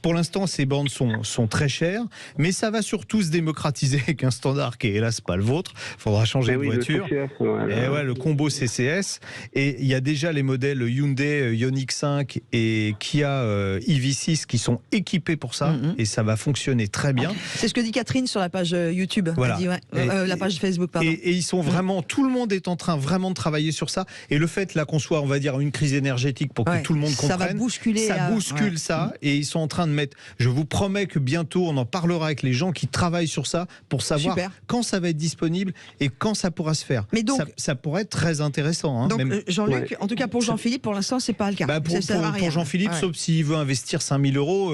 Pour l'instant, ces bornes sont très chères, mais ça va surtout se démocratiser avec un standard qui est hélas pas le vôtre. Il faudra changer de voiture. Le combo CCS. Et il y a déjà les modèles Hyundai Ioniq 5 et Kia EV6 qui sont équipés pour ça, et ça va fonctionner très bien. C'est ce que dit Catherine sur la page YouTube. Voilà. La page Facebook, pardon. Et ils sont vraiment, tout le monde est en train vraiment de travailler sur ça. Et le fait là qu'on soit, on va dire, une crise énergétique pour que tout le monde comprenne, ça va bousculer. Ça bouscule ça, et ils sont en train train de mettre. Je vous promets que bientôt, on en parlera avec les gens qui travaillent sur ça pour savoir quand ça va être disponible et quand ça pourra se faire. Mais donc, ça pourrait être très intéressant. Donc, Jean-Luc, en tout cas pour Jean-Philippe, pour l'instant, c'est pas le cas. Pour Jean-Philippe, sauf s'il veut investir 5 000 euros.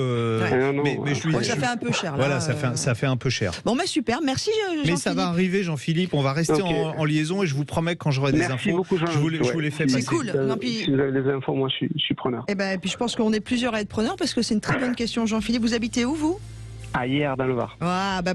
Ça fait un peu cher. Voilà, ça fait un peu cher. Bon, mais super, merci Jean-Philippe. Mais ça va arriver, Jean-Philippe. On va rester en liaison et je vous promets que quand j'aurai des infos, beaucoup, je vous les fais passer. C'est cool. Si vous avez des infos, moi je suis preneur. Et puis je pense qu'on est plusieurs à être preneurs parce que c'est une très bonne question. Jean-Philippe, vous habitez où vous ? À Hier, dans le Var.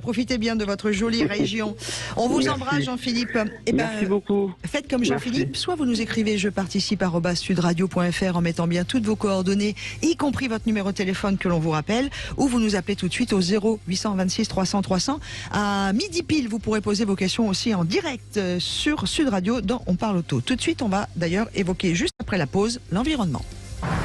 Profitez bien de votre jolie région. On vous embrasse, Jean-Philippe. Merci beaucoup. Faites comme Jean-Philippe, soit vous nous écrivez je participe @sudradio.fr en mettant bien toutes vos coordonnées, y compris votre numéro de téléphone que l'on vous rappelle, ou vous nous appelez tout de suite au 0826 300 300. À midi pile, vous pourrez poser vos questions aussi en direct sur Sud Radio dans On parle auto. Tout de suite, on va d'ailleurs évoquer juste après la pause l'environnement.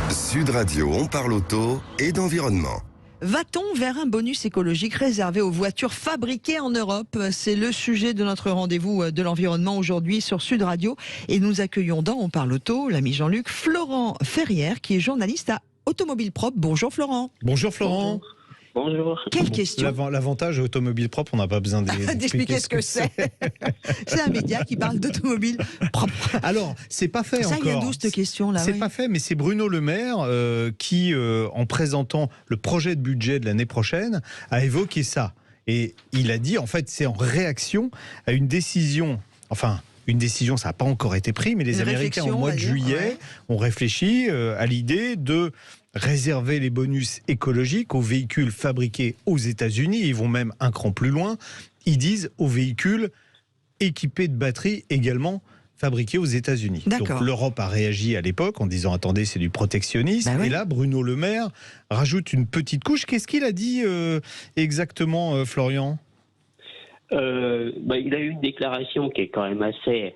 Sud Radio, on parle auto et d'environnement. Va-t-on vers un bonus écologique réservé aux voitures fabriquées en Europe ? C'est le sujet de notre rendez-vous de l'environnement aujourd'hui sur Sud Radio. Et nous accueillons dans On parle auto, l'ami Jean-Luc, Florent Ferrière, qui est journaliste à Automobile Propre. Bonjour Florent. Bonjour Florent. Bonjour. Quelle question. L'avantage Automobile Propre, on n'a pas besoin d'expliquer ce que c'est. C'est un média qui parle d'automobile propre. Alors, c'est pas fait encore. Il y a 12 questions là. C'est pas fait, mais c'est Bruno Le Maire qui, en présentant le projet de budget de l'année prochaine, a évoqué ça. Et il a dit, en fait, c'est en réaction à une décision, une décision, ça n'a pas encore été pris, mais les Américains, au mois de juillet, ont réfléchi à l'idée de réserver les bonus écologiques aux véhicules fabriqués aux États-Unis. Ils vont même un cran plus loin. Ils disent aux véhicules équipés de batteries également fabriqués aux États-Unis. Donc l'Europe a réagi à l'époque en disant attendez, c'est du protectionnisme. Et là, Bruno Le Maire rajoute une petite couche. Qu'est-ce qu'il a dit exactement, Florian ? Il a eu une déclaration qui est quand même assez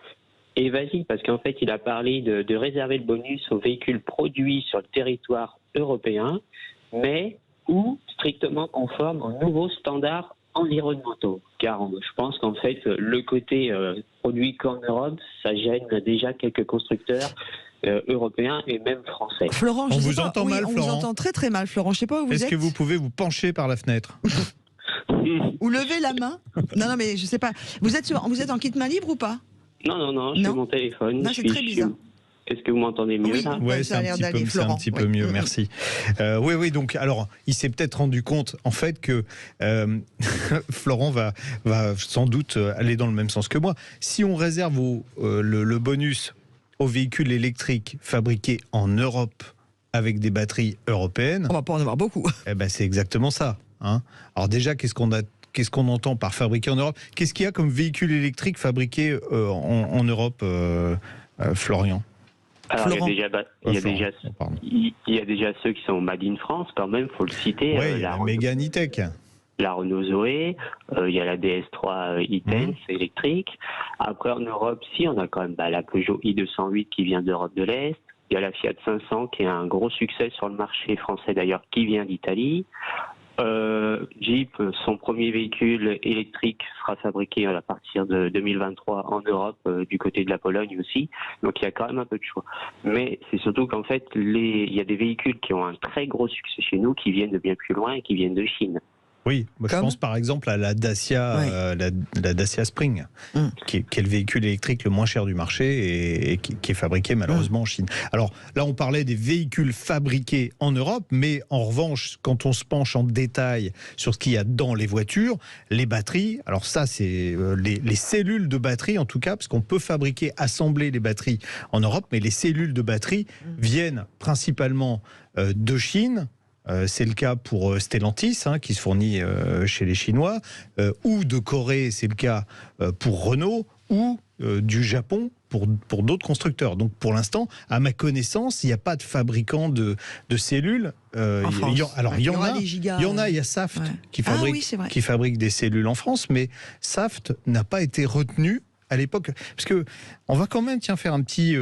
évasive parce qu'en fait, il a parlé de réserver le bonus aux véhicules produits sur le territoire européen, mais ou strictement conformes aux nouveaux standards environnementaux. Car je pense qu'en fait, le côté produit qu'en Europe, ça gêne déjà quelques constructeurs européens et même français. Florent, on vous entend mal, Florent. On vous entend très très mal, Florent. Je sais pas où vous êtes. Est-ce que vous pouvez vous pencher par la fenêtre ou lever la main? Non, mais je sais pas. Vous êtes en kit main libre ou pas? Non, je suis mon téléphone. Non, c'est très bizarre. Est-ce que vous m'entendez mieux là ? Oui, c'est un petit peu mieux, merci. Oui, donc, alors, il s'est peut-être rendu compte, en fait, que Florent va sans doute aller dans le même sens que moi. Si on réserve le bonus aux véhicules électriques fabriqués en Europe avec des batteries européennes... On va pas en avoir beaucoup. C'est exactement ça. Hein. Alors déjà, qu'est-ce qu'on entend par fabriquer en Europe ? Qu'est-ce qu'il y a comme véhicule électrique fabriqué en Europe, Florian ? Alors, il y a déjà ceux qui sont Made in France, quand même, il faut le citer. La Mégane E-Tech. La Renault Zoé, il y a la DS3 e-Tense électrique. Après, en Europe, on a quand même la Peugeot i208 qui vient d'Europe de l'Est. Il y a la Fiat 500 qui est un gros succès sur le marché français d'ailleurs, qui vient d'Italie. Jeep, son premier véhicule électrique sera fabriqué à partir de 2023 en Europe, du côté de la Pologne aussi. Donc il y a quand même un peu de choix. Mais c'est surtout qu'en fait, il y a des véhicules qui ont un très gros succès chez nous, qui viennent de bien plus loin et qui viennent de Chine. Oui, je pense par exemple à la Dacia, la Dacia Spring, qui est le véhicule électrique le moins cher du marché et qui est fabriqué malheureusement en Chine. Alors là, on parlait des véhicules fabriqués en Europe, mais en revanche, quand on se penche en détail sur ce qu'il y a dans les voitures, les batteries, alors ça c'est les cellules de batterie en tout cas, parce qu'on peut assembler les batteries en Europe, mais les cellules de batterie viennent principalement de Chine. C'est le cas pour Stellantis, qui se fournit chez les Chinois, ou de Corée, c'est le cas pour Renault, ou du Japon pour d'autres constructeurs. Donc pour l'instant, à ma connaissance, il n'y a pas de fabricant de cellules. En France. Il y a Saft qui fabrique des cellules en France, mais Saft n'a pas été retenu à l'époque, parce que on va quand même faire un petit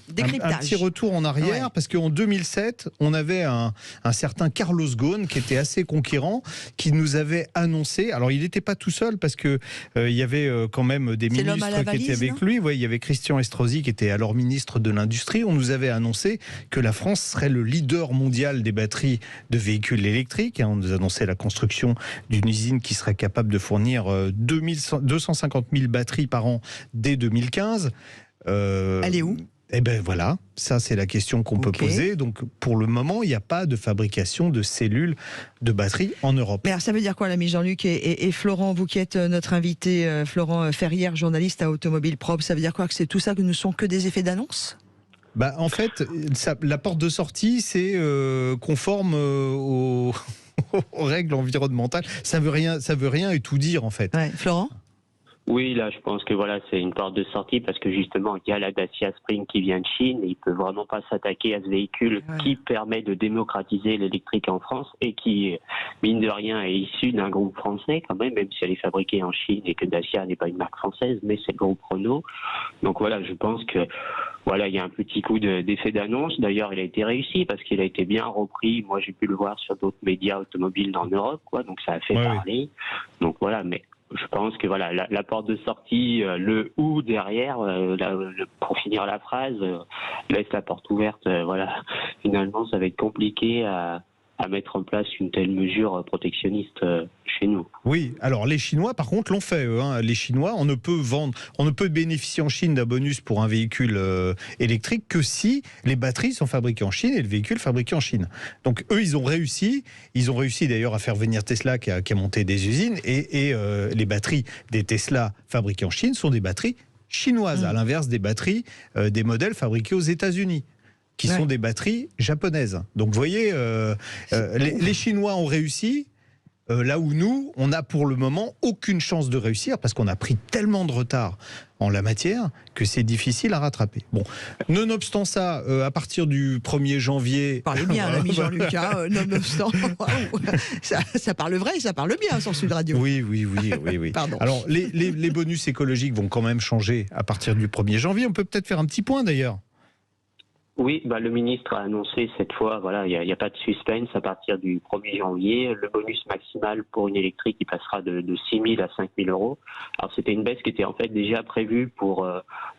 décryptage. Un petit retour en arrière, parce qu'en 2007, on avait un certain Carlos Ghosn qui était assez conquérant, qui nous avait annoncé, alors il n'était pas tout seul, parce que il y avait quand même des ministres qui étaient avec lui. Ouais, il y avait Christian Estrosi qui était alors ministre de l'Industrie. On nous avait annoncé que la France serait le leader mondial des batteries de véhicules électriques. On nous annonçait la construction d'une usine qui serait capable de fournir 250 000 batteries par an dès 2015. Elle est où ? Eh bien voilà, ça c'est la question qu'on peut poser. Donc pour le moment, il n'y a pas de fabrication de cellules de batterie en Europe. Mais alors, ça veut dire quoi, l'ami Jean-Luc et Florent, vous qui êtes notre invité, Florent Ferrière, journaliste à Automobile Probe, ça veut dire quoi, que c'est tout ça que ne sont que des effets d'annonce ? En fait, la porte de sortie, c'est conforme aux règles environnementales. Ça veut rien et tout dire en fait. Ouais. Florent ? Oui, là, je pense que voilà, c'est une porte de sortie parce que justement, il y a la Dacia Spring qui vient de Chine et il peut vraiment pas s'attaquer à ce véhicule qui permet de démocratiser l'électrique en France et qui, mine de rien, est issu d'un groupe français quand même si elle est fabriquée en Chine et que Dacia n'est pas une marque française, mais c'est le groupe Renault. Donc voilà, je pense que voilà, il y a un petit coup d'effet d'annonce. D'ailleurs, il a été réussi parce qu'il a été bien repris. Moi, j'ai pu le voir sur d'autres médias automobiles en Europe, donc ça a fait parler. Donc voilà, mais je pense que voilà, la porte de sortie, le ou derrière, pour finir la phrase, laisse la porte ouverte. Voilà, finalement, ça va être compliqué à mettre en place une telle mesure protectionniste chez nous. Oui, alors les Chinois, par contre, l'ont fait. Les Chinois, on ne peut bénéficier en Chine d'un bonus pour un véhicule électrique que si les batteries sont fabriquées en Chine et le véhicule fabriqué en Chine. Donc eux, ils ont réussi d'ailleurs à faire venir Tesla qui a monté des usines et les batteries des Tesla fabriquées en Chine sont des batteries chinoises, à l'inverse des batteries des modèles fabriqués aux États-Unis, qui sont des batteries japonaises. Donc vous voyez, les Chinois ont réussi, là où nous, on n'a pour le moment aucune chance de réussir, parce qu'on a pris tellement de retard en la matière que c'est difficile à rattraper. Bon, nonobstant ça, à partir du 1er janvier... Parlez bien, l'ami Jean-Luc, nonobstant, ça parle vrai, ça parle bien sur Sud Radio. Oui. Pardon. Alors, les bonus écologiques vont quand même changer à partir du 1er janvier. On peut peut-être faire un petit point d'ailleurs. Oui, le ministre a annoncé cette fois, voilà, il n'y a pas de suspense, à partir du 1er janvier, le bonus maximal pour une électrique il passera de 6 000 à 5 000 euros. Alors c'était une baisse qui était en fait déjà prévue pour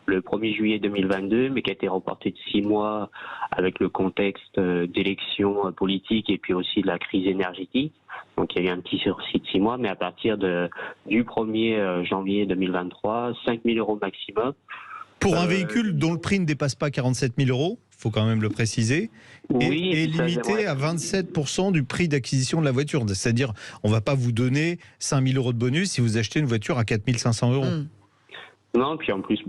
le 1er juillet 2022, mais qui a été reportée de 6 mois avec le contexte d'élections politiques et puis aussi de la crise énergétique. Donc il y a eu un petit sursis de 6 mois, mais à partir du 1er janvier 2023, 5 000 euros maximum. Pour un véhicule dont le prix ne dépasse pas 47 000 euros, il faut quand même le préciser, et limité à 27% du prix d'acquisition de la voiture. C'est-à-dire, on ne va pas vous donner 5 000 euros de bonus si vous achetez une voiture à 4 500 euros. Non, puis en plus,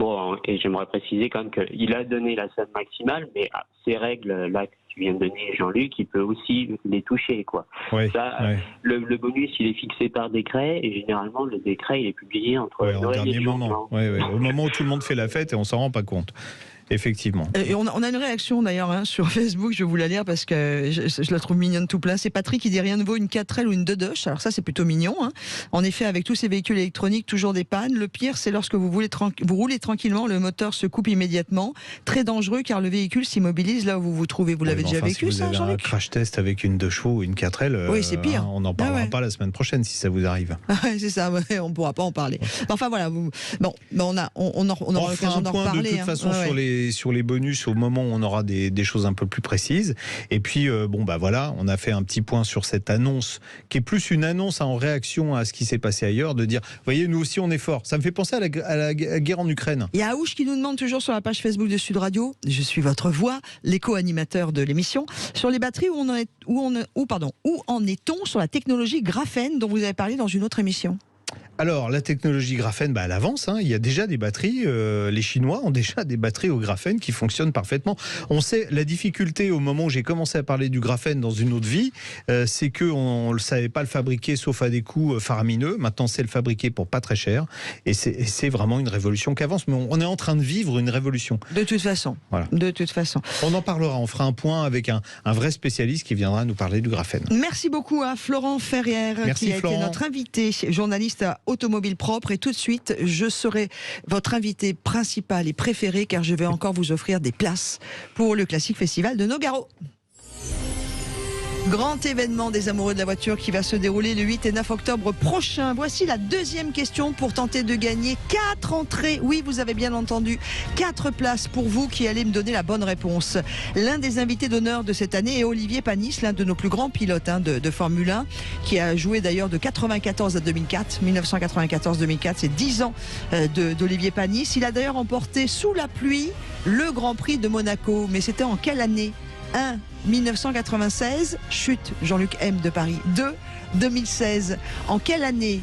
et j'aimerais préciser quand même qu'il a donné la somme maximale, mais ces règles-là que tu viens de donner, Jean-Luc, il peut aussi les toucher, quoi. Le bonus, il est fixé par décret, et généralement, le décret, il est publié entre Noël et le jour blanc. Au moment où tout le monde fait la fête et on s'en rend pas compte. Effectivement. Et on a une réaction d'ailleurs sur Facebook, je vais vous la lire parce que je la trouve mignonne tout plein. C'est Patrick qui dit rien ne vaut une 4L ou une 2 Alors ça c'est plutôt mignon. En effet, avec tous ces véhicules électroniques, toujours des pannes. Le pire c'est lorsque vous roulez tranquillement, le moteur se coupe immédiatement. Très dangereux car le véhicule s'immobilise là où vous vous trouvez. Vous l'avez déjà vécu ça, Jean-Luc ? Si vous avez un crash test avec une 2 chevaux ou une 4L, oui, c'est pire. On n'en parlera pas la semaine prochaine si ça vous arrive. C'est ça, on ne pourra pas en parler. Enfin voilà, on aura l'occasion d'en reparler. De toute façon sur les bonus au moment où on aura des choses un peu plus précises. Et puis, voilà, on a fait un petit point sur cette annonce, qui est plus une annonce en réaction à ce qui s'est passé ailleurs, de dire, vous voyez, nous aussi on est fort. Ça me fait penser à la guerre en Ukraine. Il y a Aouche qui nous demande toujours sur la page Facebook de Sud Radio, je suis votre voix, l'éco-animateur de l'émission, sur les batteries, où en est-on sur la technologie graphène dont vous avez parlé dans une autre émission ? Alors, la technologie graphène, elle avance. Il y a déjà des batteries. Les Chinois ont déjà des batteries au graphène qui fonctionnent parfaitement. On sait la difficulté au moment où j'ai commencé à parler du graphène dans une autre vie, c'est qu'on ne savait pas le fabriquer sauf à des coûts faramineux. Maintenant, c'est le fabriquer pour pas très cher. Et c'est vraiment une révolution qui avance. Mais on est en train de vivre une révolution. De toute façon. Voilà. De toute façon. On en parlera. On fera un point avec un vrai spécialiste qui viendra nous parler du graphène. Merci beaucoup à Florent Ferrière, qui a été notre invité, journaliste à automobile propre. Et tout de suite, je serai votre invité principal et préféré car je vais encore vous offrir des places pour le Classique Festival de Nogaro. Grand événement des amoureux de la voiture qui va se dérouler le 8 et 9 octobre prochain. Voici la deuxième question pour tenter de gagner 4 entrées. Oui, vous avez bien entendu, 4 places pour vous qui allez me donner la bonne réponse. L'un des invités d'honneur de cette année est Olivier Panis, l'un de nos plus grands pilotes de Formule 1, qui a joué d'ailleurs de 94 à 2004. 1994-2004, c'est 10 ans d'Olivier Panis. Il a d'ailleurs remporté sous la pluie le Grand Prix de Monaco. Mais c'était en quelle année ? 1. 1996, chute Jean-Luc M de Paris. 2. 2016. En quelle année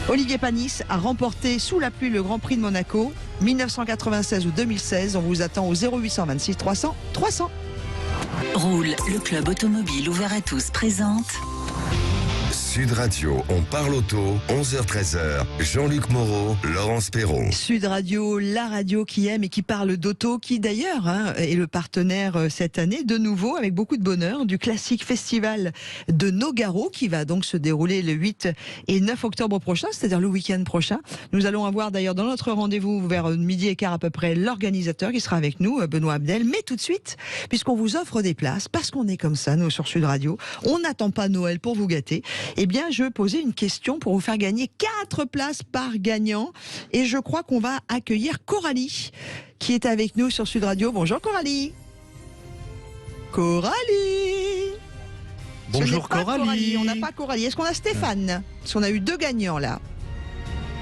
Olivier Panis a remporté sous la pluie le Grand Prix de Monaco ? 1996 ou 2016. On vous attend au 0826 300 300. Roule, le club automobile ouvert à tous présente Sud Radio, on parle auto, 11h-13h, Jean-Luc Moreau, Laurence Perron. Sud Radio, la radio qui aime et qui parle d'auto, qui d'ailleurs est le partenaire cette année, de nouveau, avec beaucoup de bonheur, du Classique Festival de Nogaro, qui va donc se dérouler le 8 et 9 octobre prochain, c'est-à-dire le week-end prochain. Nous allons avoir d'ailleurs dans notre rendez-vous vers midi et quart à peu près l'organisateur qui sera avec nous, Benoît Abdel. Mais tout de suite, puisqu'on vous offre des places, parce qu'on est comme ça, nous, sur Sud Radio, on n'attend pas Noël pour vous gâter. Eh bien, je posais une question pour vous faire gagner 4 places par gagnant. Et je crois qu'on va accueillir Coralie, qui est avec nous sur Sud Radio. Bonjour Coralie. Coralie. Bonjour Coralie. On n'a pas Coralie. Est-ce qu'on a Stéphane ? Parce qu'on a eu 2 gagnants là.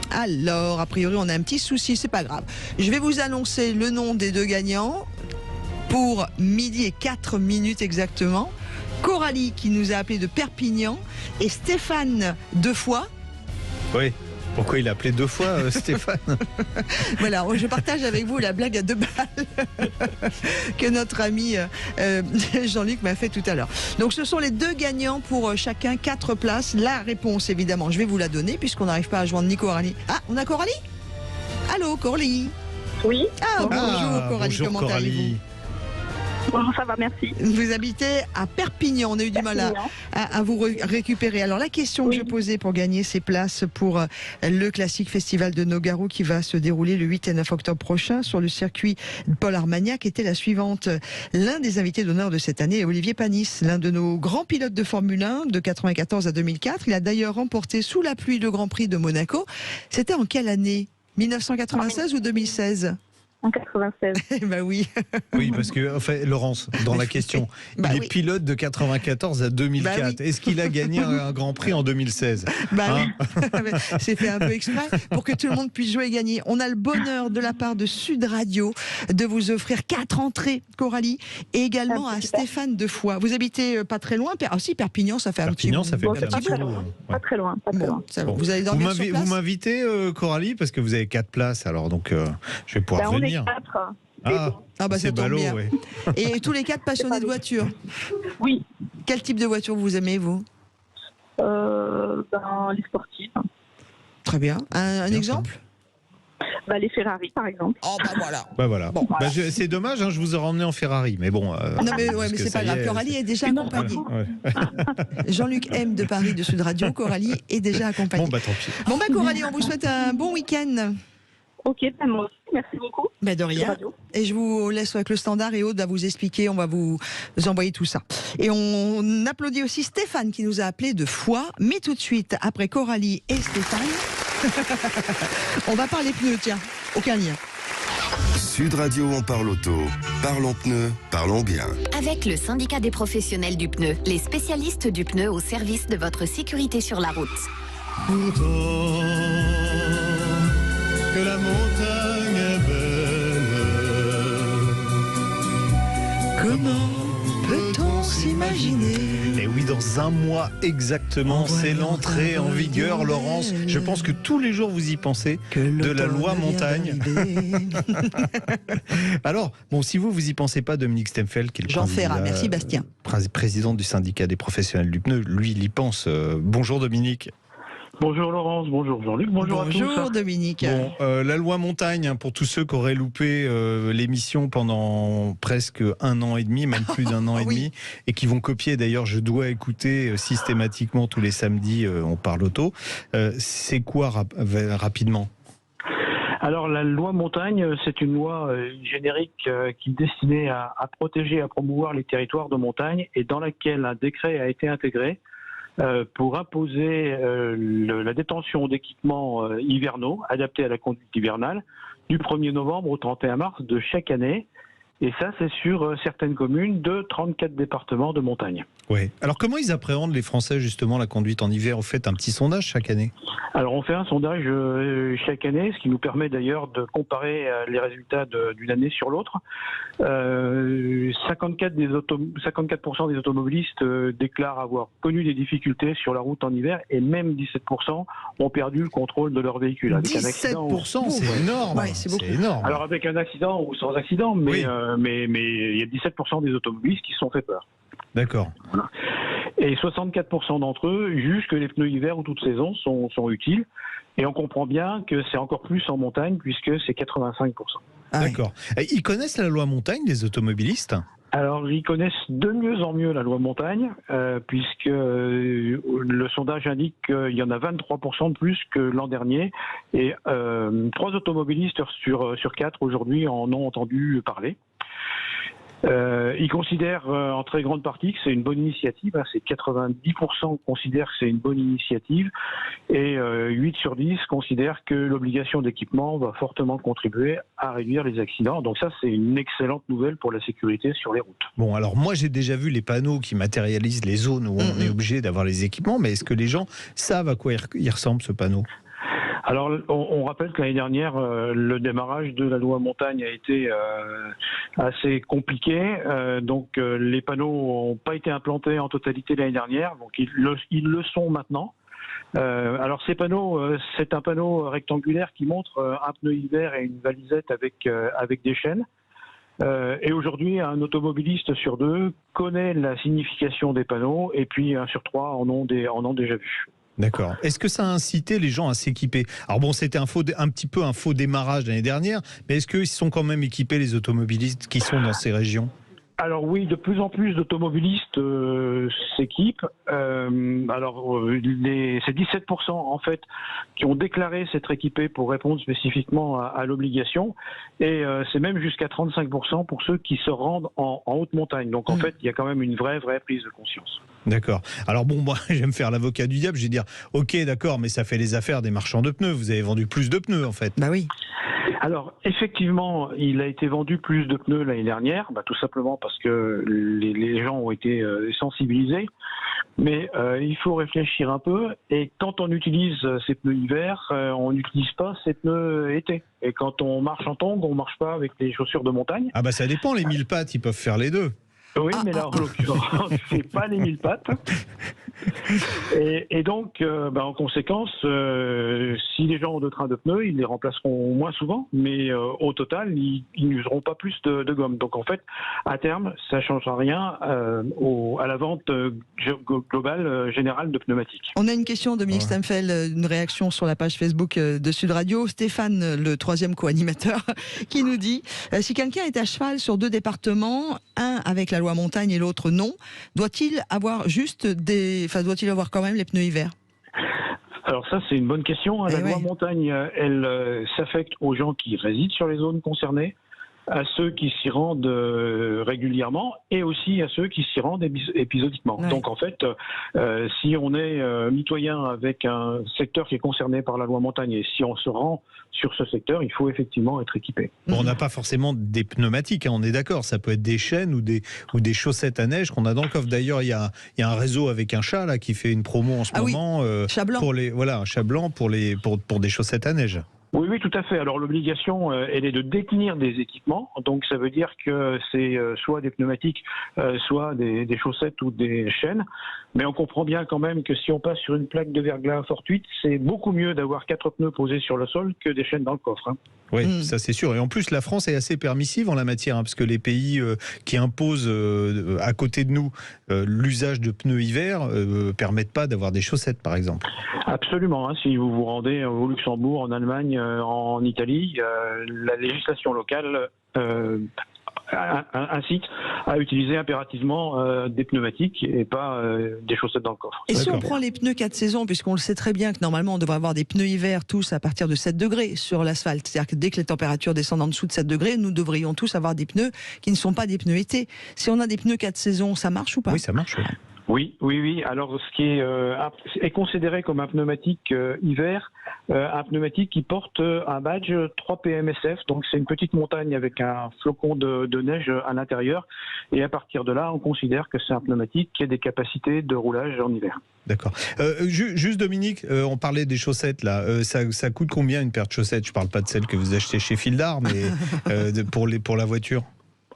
Alors, a priori, on a un petit souci, c'est pas grave. Je vais vous annoncer le nom des 2 gagnants pour midi et 4 minutes exactement. Coralie qui nous a appelé de Perpignan et Stéphane 2 fois. Oui, pourquoi il a appelé 2 fois Stéphane ? Voilà, je partage avec vous la blague à 2 balles que notre ami Jean-Luc m'a fait tout à l'heure. Donc ce sont les 2 gagnants pour chacun 4 places. La réponse évidemment, je vais vous la donner puisqu'on n'arrive pas à joindre ni Coralie. Ah, on a Coralie ? Allô Coralie ? Oui. Bonjour Coralie, bonjour, comment allez-vous ? Bon, ça va, merci. Vous habitez à Perpignan, on a eu du mal à vous récupérer. Alors la question que je posais pour gagner ces places pour le Classique Festival de Nogaro qui va se dérouler le 8 et 9 octobre prochain sur le circuit Paul Armagnac était la suivante. L'un des invités d'honneur de cette année est Olivier Panis, l'un de nos grands pilotes de Formule 1 de 94 à 2004. Il a d'ailleurs remporté sous la pluie le Grand Prix de Monaco. C'était en quelle année ? 1996 ou 2016 ? En 96. Ben oui. Oui, parce que, enfin, Laurence, dans la question, il est pilote de 94 à 2004. Bah oui. Est-ce qu'il a gagné un Grand Prix en 2016 ? C'est fait un peu exprès pour que tout le monde puisse jouer et gagner. On a le bonheur de la part de Sud Radio de vous offrir 4 entrées, Coralie, et également à Stéphane 2 fois. Vous habitez pas très loin, Perpignan, ça fait un petit bout. Ça fait pas très loin. Pas très loin. Vous allez dormir sur place ? Vous m'invitez, Coralie, parce que vous avez 4 places, alors donc je vais pouvoir venir. Ça tombe bien. Ouais. Et tous les 4 passionnés de voiture ? Oui. Quel type de voiture vous aimez, vous ? Les sportives. Très bien. Un exemple ? Les Ferrari, par exemple. Oh, voilà. Voilà. Bon, c'est dommage, je vous aurais emmené en Ferrari, mais bon. Non, mais c'est pas grave. Coralie est déjà accompagnée. Jean-Luc M de Paris de Sud Radio, Coralie est déjà accompagnée. Bon, tant pis. Bon, Coralie, on vous souhaite un bon week-end. Ok, moi aussi, merci beaucoup. De rien. Et je vous laisse avec le standard et Aude va vous expliquer, on va vous envoyer tout ça. Et on applaudit aussi Stéphane qui nous a appelé 2 fois, mais tout de suite, après Coralie et Stéphane, on va parler pneus, tiens, aucun lien. Sud Radio, on parle auto. Parlons pneus, parlons bien. Avec le syndicat des professionnels du pneu, les spécialistes du pneu au service de votre sécurité sur la route. Pourtant que la montagne est belle, comment peut-on s'imaginer ? Et oui, dans un mois exactement, c'est l'entrée en vigueur, Laurence. Je pense que tous les jours vous y pensez, de la loi montagne. Alors, si vous y pensez pas, Dominique Stemfeld, qui est le merci Bastien, président du syndicat des professionnels du pneu, lui, il y pense. Bonjour Dominique. Bonjour Laurence, bonjour Jean-Luc, bonjour à tous. Bonjour Dominique. Bon, la loi montagne, pour tous ceux qui auraient loupé l'émission pendant presque 1 an et demi, même plus d'1 an et demi, et qui vont copier, d'ailleurs je dois écouter systématiquement tous les samedis, on parle auto. C'est quoi rapidement ? Alors la loi montagne, c'est une loi générique qui est destinée à protéger, à promouvoir les territoires de montagne et dans laquelle un décret a été intégré pour imposer la détention d'équipements hivernaux adaptés à la conduite hivernale du 1er novembre au 31 mars de chaque année. Et ça, c'est sur certaines communes de 34 départements de montagne. Oui. Alors comment ils appréhendent les Français justement la conduite en hiver ? Vous faites un petit sondage chaque année ? Alors on fait un sondage chaque année, ce qui nous permet d'ailleurs de comparer les résultats d'une année sur l'autre. 54% des automobilistes déclarent avoir connu des difficultés sur la route en hiver et même 17% ont perdu le contrôle de leur véhicule. Avec 17%, c'est énorme. Ouais, c'est beaucoup. C'est énorme. Alors avec un accident ou sans accident, mais il y a 17% des automobilistes qui se sont fait peur. D'accord. Voilà. Et 64% d'entre eux jugent que les pneus hiver ou toute saison sont utiles. Et on comprend bien que c'est encore plus en montagne puisque c'est 85%. D'accord. Ils connaissent la loi montagne, les automobilistes ? Alors, ils connaissent de mieux en mieux la loi montagne, puisque le sondage indique qu'il y en a 23% de plus que l'an dernier, et 3 automobilistes sur 4 aujourd'hui en ont entendu parler. Ils considèrent en très grande partie que c'est une bonne initiative. C'est 90% considèrent que c'est une bonne initiative et 8 sur 10 considèrent que l'obligation d'équipement va fortement contribuer à réduire les accidents. Donc ça, c'est une excellente nouvelle pour la sécurité sur les routes. Bon, alors moi, j'ai déjà vu les panneaux qui matérialisent les zones où on est obligé d'avoir les équipements, mais est-ce que les gens savent à quoi il ressemble ce panneau ? Alors, on rappelle que l'année dernière, le démarrage de la loi montagne a été assez compliqué. Donc, les panneaux n'ont pas été implantés en totalité l'année dernière. Donc, ils le sont maintenant. Alors, ces panneaux, c'est un panneau rectangulaire qui montre un pneu hiver et une valisette avec des chaînes. Et aujourd'hui, un automobiliste sur 2 connaît la signification des panneaux et puis 1 sur 3 en ont déjà vu. D'accord. Est-ce que ça a incité les gens à s'équiper ? Alors bon, c'était un petit peu un faux démarrage l'année dernière, mais est-ce qu'ils sont quand même équipés, les automobilistes qui sont dans ces régions ? Alors oui, de plus en plus d'automobilistes s'équipent. C'est 17% en fait qui ont déclaré s'être équipés pour répondre spécifiquement à l'obligation, et c'est même jusqu'à 35% pour ceux qui se rendent en haute montagne. Donc en fait, il y a quand même une vraie prise de conscience. D'accord. Alors bon, moi, j'aime faire l'avocat du diable. Je vais dire, ok, d'accord, mais ça fait les affaires des marchands de pneus. Vous avez vendu plus de pneus, en fait. Bah oui. Alors, effectivement, il a été vendu plus de pneus l'année dernière, tout simplement parce que les gens ont été sensibilisés. Mais il faut réfléchir un peu. Et quand on utilise ces pneus hiver, on n'utilise pas ces pneus été. Et quand on marche en tongs, on marche pas avec les chaussures de montagne. Ah bah ça dépend, les 1000 pattes, ils peuvent faire les deux. Oui, mais là, en l'occurrence, c'est pas les 1000 pattes. Et donc, en conséquence, si les gens ont 2 trains de pneus, ils les remplaceront moins souvent, mais au total, ils n'useront pas plus de gomme. Donc, en fait, à terme, ça ne changera rien à la vente globale générale de pneumatiques. On a une question, Dominique Stamfel, une réaction sur la page Facebook de Sud Radio. Stéphane, le 3e co-animateur, qui nous dit si quelqu'un est à cheval sur 2 départements, un avec la loi montagne et l'autre non, doit-il avoir doit-il avoir quand même les pneus hiver ? Alors ça, c'est une bonne question. La loi montagne, elle s'affecte aux gens qui résident sur les zones concernées, à ceux qui s'y rendent régulièrement et aussi à ceux qui s'y rendent épisodiquement. Ouais. Donc en fait, si on est mitoyen avec un secteur qui est concerné par la loi montagne et si on se rend sur ce secteur, il faut effectivement être équipé. Bon, on n'a pas forcément des pneumatiques, on est d'accord. Ça peut être des chaînes ou des chaussettes à neige qu'on a dans le coffre. D'ailleurs, il y a un réseau avec un chat là qui fait une promo en ce moment. Chat blanc. Un chat blanc pour des chaussettes à neige. Oui, tout à fait. Alors l'obligation, elle est de détenir des équipements. Donc ça veut dire que c'est soit des pneumatiques, soit des chaussettes ou des chaînes. Mais on comprend bien quand même que si on passe sur une plaque de verglas fortuite, c'est beaucoup mieux d'avoir 4 pneus posés sur le sol que des chaînes dans le coffre. Oui, ça c'est sûr. Et en plus, la France est assez permissive en la matière, parce que les pays qui imposent à côté de nous l'usage de pneus hiver permette pas d'avoir des chaussettes, par exemple. Absolument. Si vous vous rendez au Luxembourg, en Allemagne, en Italie, la législation locale incite à utiliser impérativement des pneumatiques et pas des chaussettes dans le coffre. Et si on prend les pneus 4 saisons, puisqu'on le sait très bien que normalement on devrait avoir des pneus hiver tous à partir de 7 degrés sur l'asphalte, c'est-à-dire que dès que les températures descendent en dessous de 7 degrés, nous devrions tous avoir des pneus qui ne sont pas des pneus été. Si on a des pneus 4 saisons, ça marche ou pas ? Oui, ça marche. Oui. Alors, ce qui est considéré comme un pneumatique hiver, un pneumatique qui porte un badge 3 PMSF. Donc, c'est une petite montagne avec un flocon de neige à l'intérieur. Et à partir de là, on considère que c'est un pneumatique qui a des capacités de roulage en hiver. D'accord. Juste Dominique, on parlait des chaussettes là. Ça coûte combien une paire de chaussettes ? Je ne parle pas de celles que vous achetez chez Fildar, mais pour la voiture.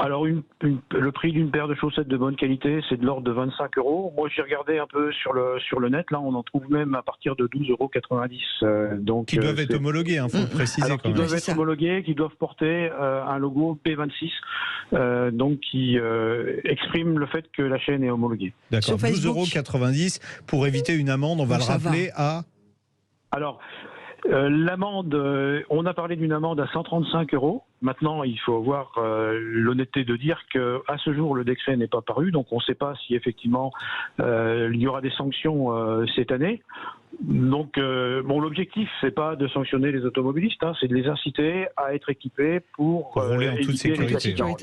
Alors, le prix d'une paire de chaussettes de bonne qualité, c'est de l'ordre de 25 €. Moi, j'ai regardé un peu sur le net. Là, on en trouve même à partir de 12,90 €. Donc, qui doivent être homologués, faut le préciser. Alors, qui doivent être homologués, qui doivent porter un logo P26, donc qui exprime le fait que la chaîne est homologuée. D'accord. 12,90 € pour éviter une amende. On va le rappeler à. Alors. L'amende, on a parlé d'une amende à 135 €. Maintenant, il faut avoir l'honnêteté de dire qu'à ce jour, le décret n'est pas paru, donc on ne sait pas si effectivement il y aura des sanctions cette année. Donc, l'objectif, c'est pas de sanctionner les automobilistes, c'est de les inciter à être équipés pour rouler en toute sécurité. Donc,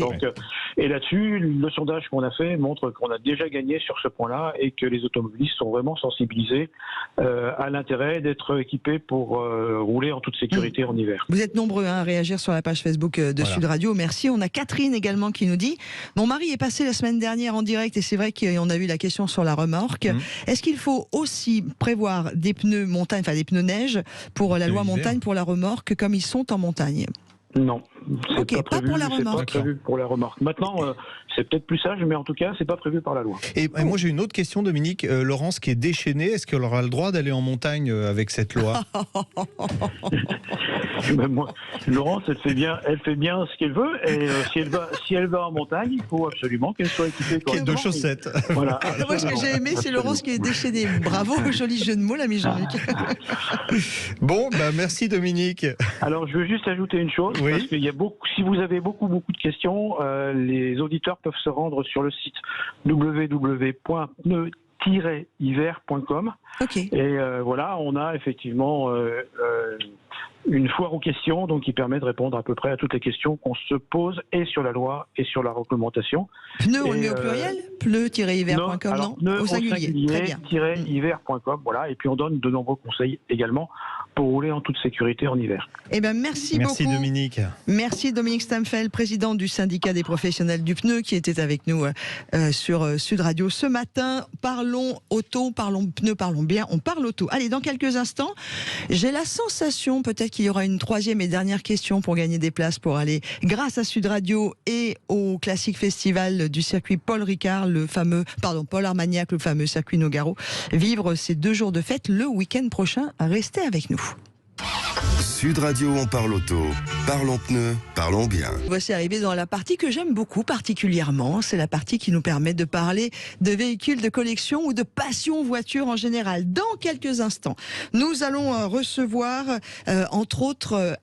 et là-dessus, le sondage qu'on a fait montre qu'on a déjà gagné sur ce point-là et que les automobilistes sont vraiment sensibilisés à l'intérêt d'être équipés pour rouler en toute sécurité en hiver. Vous êtes nombreux à réagir sur la page Facebook de Sud Radio. Merci. On a Catherine également qui nous dit « Mon mari est passé la semaine dernière en direct et c'est vrai qu'on a eu la question sur la remorque. Est-ce qu'il faut aussi prévoir des pneus montagne, des pneus neige pour la loi montagne pour la remorque comme ils sont en montagne ?» Non, c'est pas pour la remorque. Pas prévu pour la remorque. Maintenant, c'est peut-être plus sage, mais en tout cas, c'est pas prévu par la loi. Et moi, j'ai une autre question, Dominique. Laurence, qui est déchaînée, est-ce qu'elle aura le droit d'aller en montagne avec cette loi? Laurence, elle fait bien ce qu'elle veut. Et si elle va en montagne, il faut absolument qu'elle soit équipée de chaussettes. Voilà. Moi, ce que j'ai aimé, c'est Laurence qui est déchaînée. Bravo, joli jeu de mots, l'ami Jean-Luc. Bon, merci Dominique. Alors, je veux juste ajouter une chose. Oui. Parce qu'il y a si vous avez beaucoup de questions, les auditeurs peuvent se rendre sur le site www.pneu-hiver.com. Okay. Et voilà, on a effectivement une foire aux questions, donc qui permet de répondre à peu près à toutes les questions qu'on se pose et sur la loi et sur la réglementation. Pneu, on le met au pluriel? Pneu-hiver.com, non? Pneu au singulier. Très bien. -hiver.com, voilà. Et puis on donne de nombreux conseils également pour rouler en toute sécurité en hiver. Eh ben merci beaucoup. Merci Dominique. Merci Dominique Stamfel, président du syndicat des professionnels du pneu, qui était avec nous sur Sud Radio ce matin. Parlons auto, parlons pneu, parlons bien, on parle auto. Allez, dans quelques instants, j'ai la sensation peut-être qu'il y aura une troisième et dernière question pour gagner des places pour aller, grâce à Sud Radio et au Classique Festival du circuit Paul Ricard, Paul Armagnac, le fameux circuit Nogaro, vivre ces 2 jours de fête le week-end prochain. Restez avec nous. Sud Radio, on parle auto. Parlons pneus, parlons bien. Voici arrivé dans la partie que j'aime beaucoup particulièrement. C'est la partie qui nous permet de parler de véhicules de collection ou de passion voiture en général. Dans quelques instants, nous allons recevoir entre autres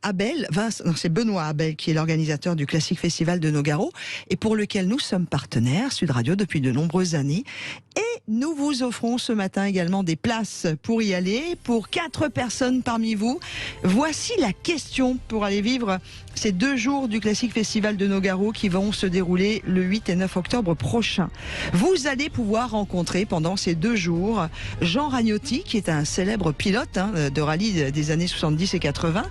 c'est Benoît Abel qui est l'organisateur du Classique Festival de Nogaro et pour lequel nous sommes partenaires Sud Radio depuis de nombreuses années. Et nous vous offrons ce matin également des places pour y aller, pour 4 personnes parmi vous. Voici la question pour aller vivre ces 2 jours du Classique Festival de Nogaro qui vont se dérouler le 8 et 9 octobre prochain. Vous allez pouvoir rencontrer pendant ces 2 jours Jean Ragnotti, qui est un célèbre pilote de rallye des années 70 et 80.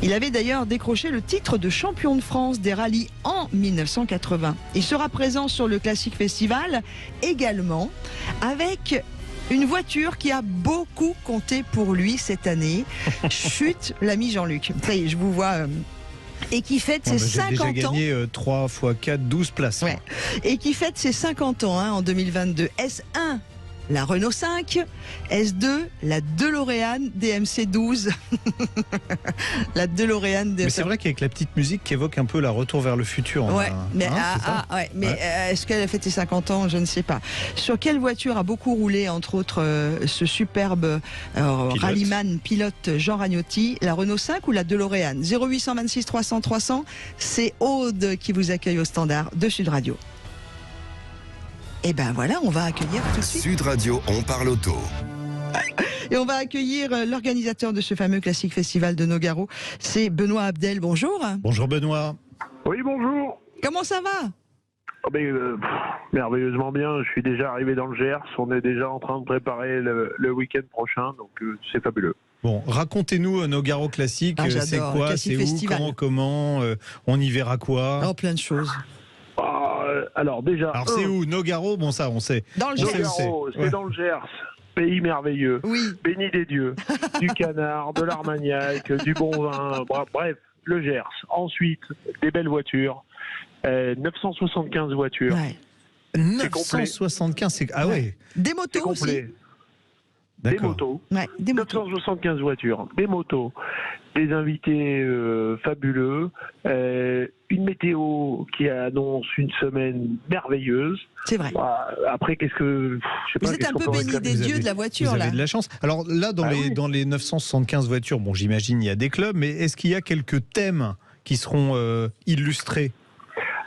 Il avait d'ailleurs décroché le titre de champion de France des rallyes en 1980. Il sera présent sur le Classique Festival également avec une voiture qui a beaucoup compté pour lui cette année. Chut, l'ami Jean-Luc. Ça y est, je vous vois. Et qui fête ses 50 ans. J'ai déjà gagné 3 x 4, 12 places. Ouais. Et qui fête ses 50 ans en 2022. Est-ce la Renault 5, S2, la DeLorean DMC 12. La DeLorean DMC. Mais c'est vrai qu'avec la petite musique qui évoque un peu la retour vers le futur. Ouais, mais est-ce qu'elle a fait ses 50 ans? Je ne sais pas. Sur quelle voiture a beaucoup roulé, entre autres, ce superbe rallyman pilote Jean Ragnotti, la Renault 5 ou la DeLorean? 0826 300 300, c'est Aude qui vous accueille au standard de Sud Radio. Et ben voilà, on va accueillir tout de suite. Sud Radio, on parle auto. Et on va accueillir l'organisateur de ce fameux classique festival de Nogaro, c'est Benoît Abdel. Bonjour. Bonjour Benoît. Oui, bonjour. Comment ça va? Merveilleusement bien. Je suis déjà arrivé dans le Gers. On est déjà en train de préparer le week-end prochain, donc c'est fabuleux. Bon, racontez-nous Nogaro classique. C'est quoi? C'est où? Festival. Comment on y verra quoi? Oh, plein de choses. Alors déjà. Alors c'est où? Nogaro, bon ça on sait. Dans le Gers. Nogaro, c'est dans le Gers. Pays merveilleux. Oui. Béni des dieux. Du canard, de l'Armagnac, du bon vin. Bref, le Gers. Ensuite, des belles voitures. 975 voitures. Ouais. 975, c'est... Ah ouais. Des motos aussi. Des motos. Ouais, des motos. 975 voitures. Des motos. Des invités fabuleux. Une météo qui annonce une semaine merveilleuse. C'est vrai. Après, qu'est-ce que... Vous êtes un peu béni des dieux de la voiture, vous là. Vous avez de la chance. Alors là, dans les 975 voitures, bon, j'imagine il y a des clubs, mais est-ce qu'il y a quelques thèmes qui seront illustrés?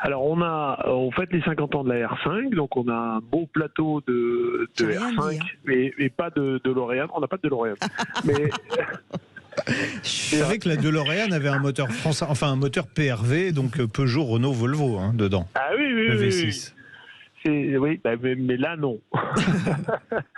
Alors on fête les 50 ans de la R5, donc on a un beau plateau de R5, mais pas de DeLorean. On n'a pas de DeLorean. Mais c'est vrai que la DeLorean avait un moteur français, enfin un moteur PRV, donc Peugeot, Renault, Volvo dedans. Ah oui, le V6. Oui, mais là non.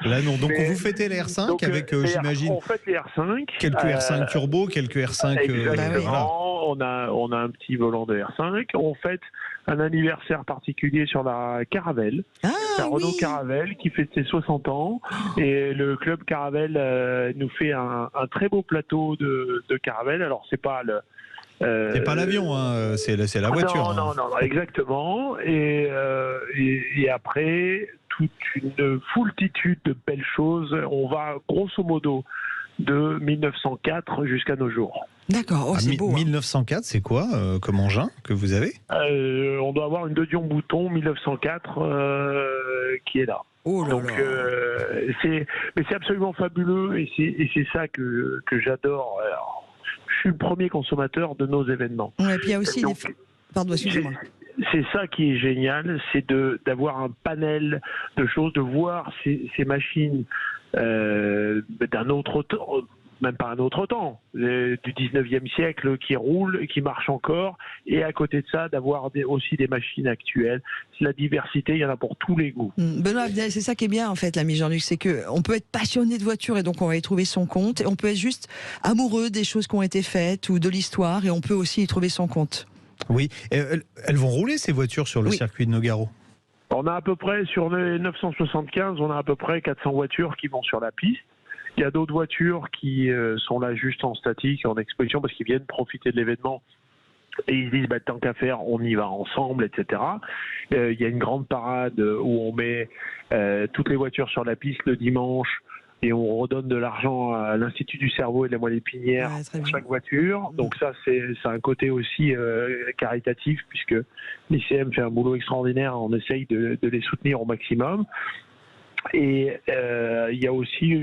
Là non. Donc vous fêtez les R5 donc, avec, j'imagine, on fête les R5. Quelques R5 turbo, quelques R5. Exactement. On a un petit volant de R5. On fête un anniversaire particulier sur la Caravelle. La Renault Caravelle qui fête ses 60 ans. Et le club Caravelle nous fait un très beau plateau de Caravelle. Alors c'est pas le... c'est pas l'avion, c'est la voiture. Non, exactement. Et après, toute une foultitude de belles choses. On va grosso modo de 1904 jusqu'à nos jours. D'accord, c'est beau. 1904, c'est quoi comme engin que vous avez? On doit avoir une De Dion Bouton 1904 qui est là. Oh là donc mais c'est absolument fabuleux et c'est ça que j'adore. Alors, je suis le premier consommateur de nos événements. Ouais, et puis il y a aussi Pardon, excusez-moi. C'est ça qui est génial, c'est d'avoir un panel de choses, de voir ces machines d'un autre temps, même pas un autre temps, du 19e siècle qui roulent et qui marchent encore, et à côté de ça, d'avoir aussi des machines actuelles. La diversité, il y en a pour tous les goûts. Benoît Abdel, c'est ça qui est bien en fait, l'ami Jean-Luc, c'est qu'on peut être passionné de voitures et donc on va y trouver son compte, et on peut être juste amoureux des choses qui ont été faites ou de l'histoire, et on peut aussi y trouver son compte. Oui, elles vont rouler ces voitures sur le circuit de Nogaro? On a à peu près, sur les 975, on a à peu près 400 voitures qui vont sur la piste. Il y a d'autres voitures qui sont là juste en statique, en exposition, parce qu'ils viennent profiter de l'événement. Et ils se disent, tant qu'à faire, on y va ensemble, etc. Il y a une grande parade où on met toutes les voitures sur la piste le dimanche et on redonne de l'argent à l'Institut du cerveau et de la moelle épinière pour chaque voiture. Donc ça, c'est un côté aussi caritatif, puisque l'ICM fait un boulot extraordinaire. On essaye de les soutenir au maximum. Et il y a aussi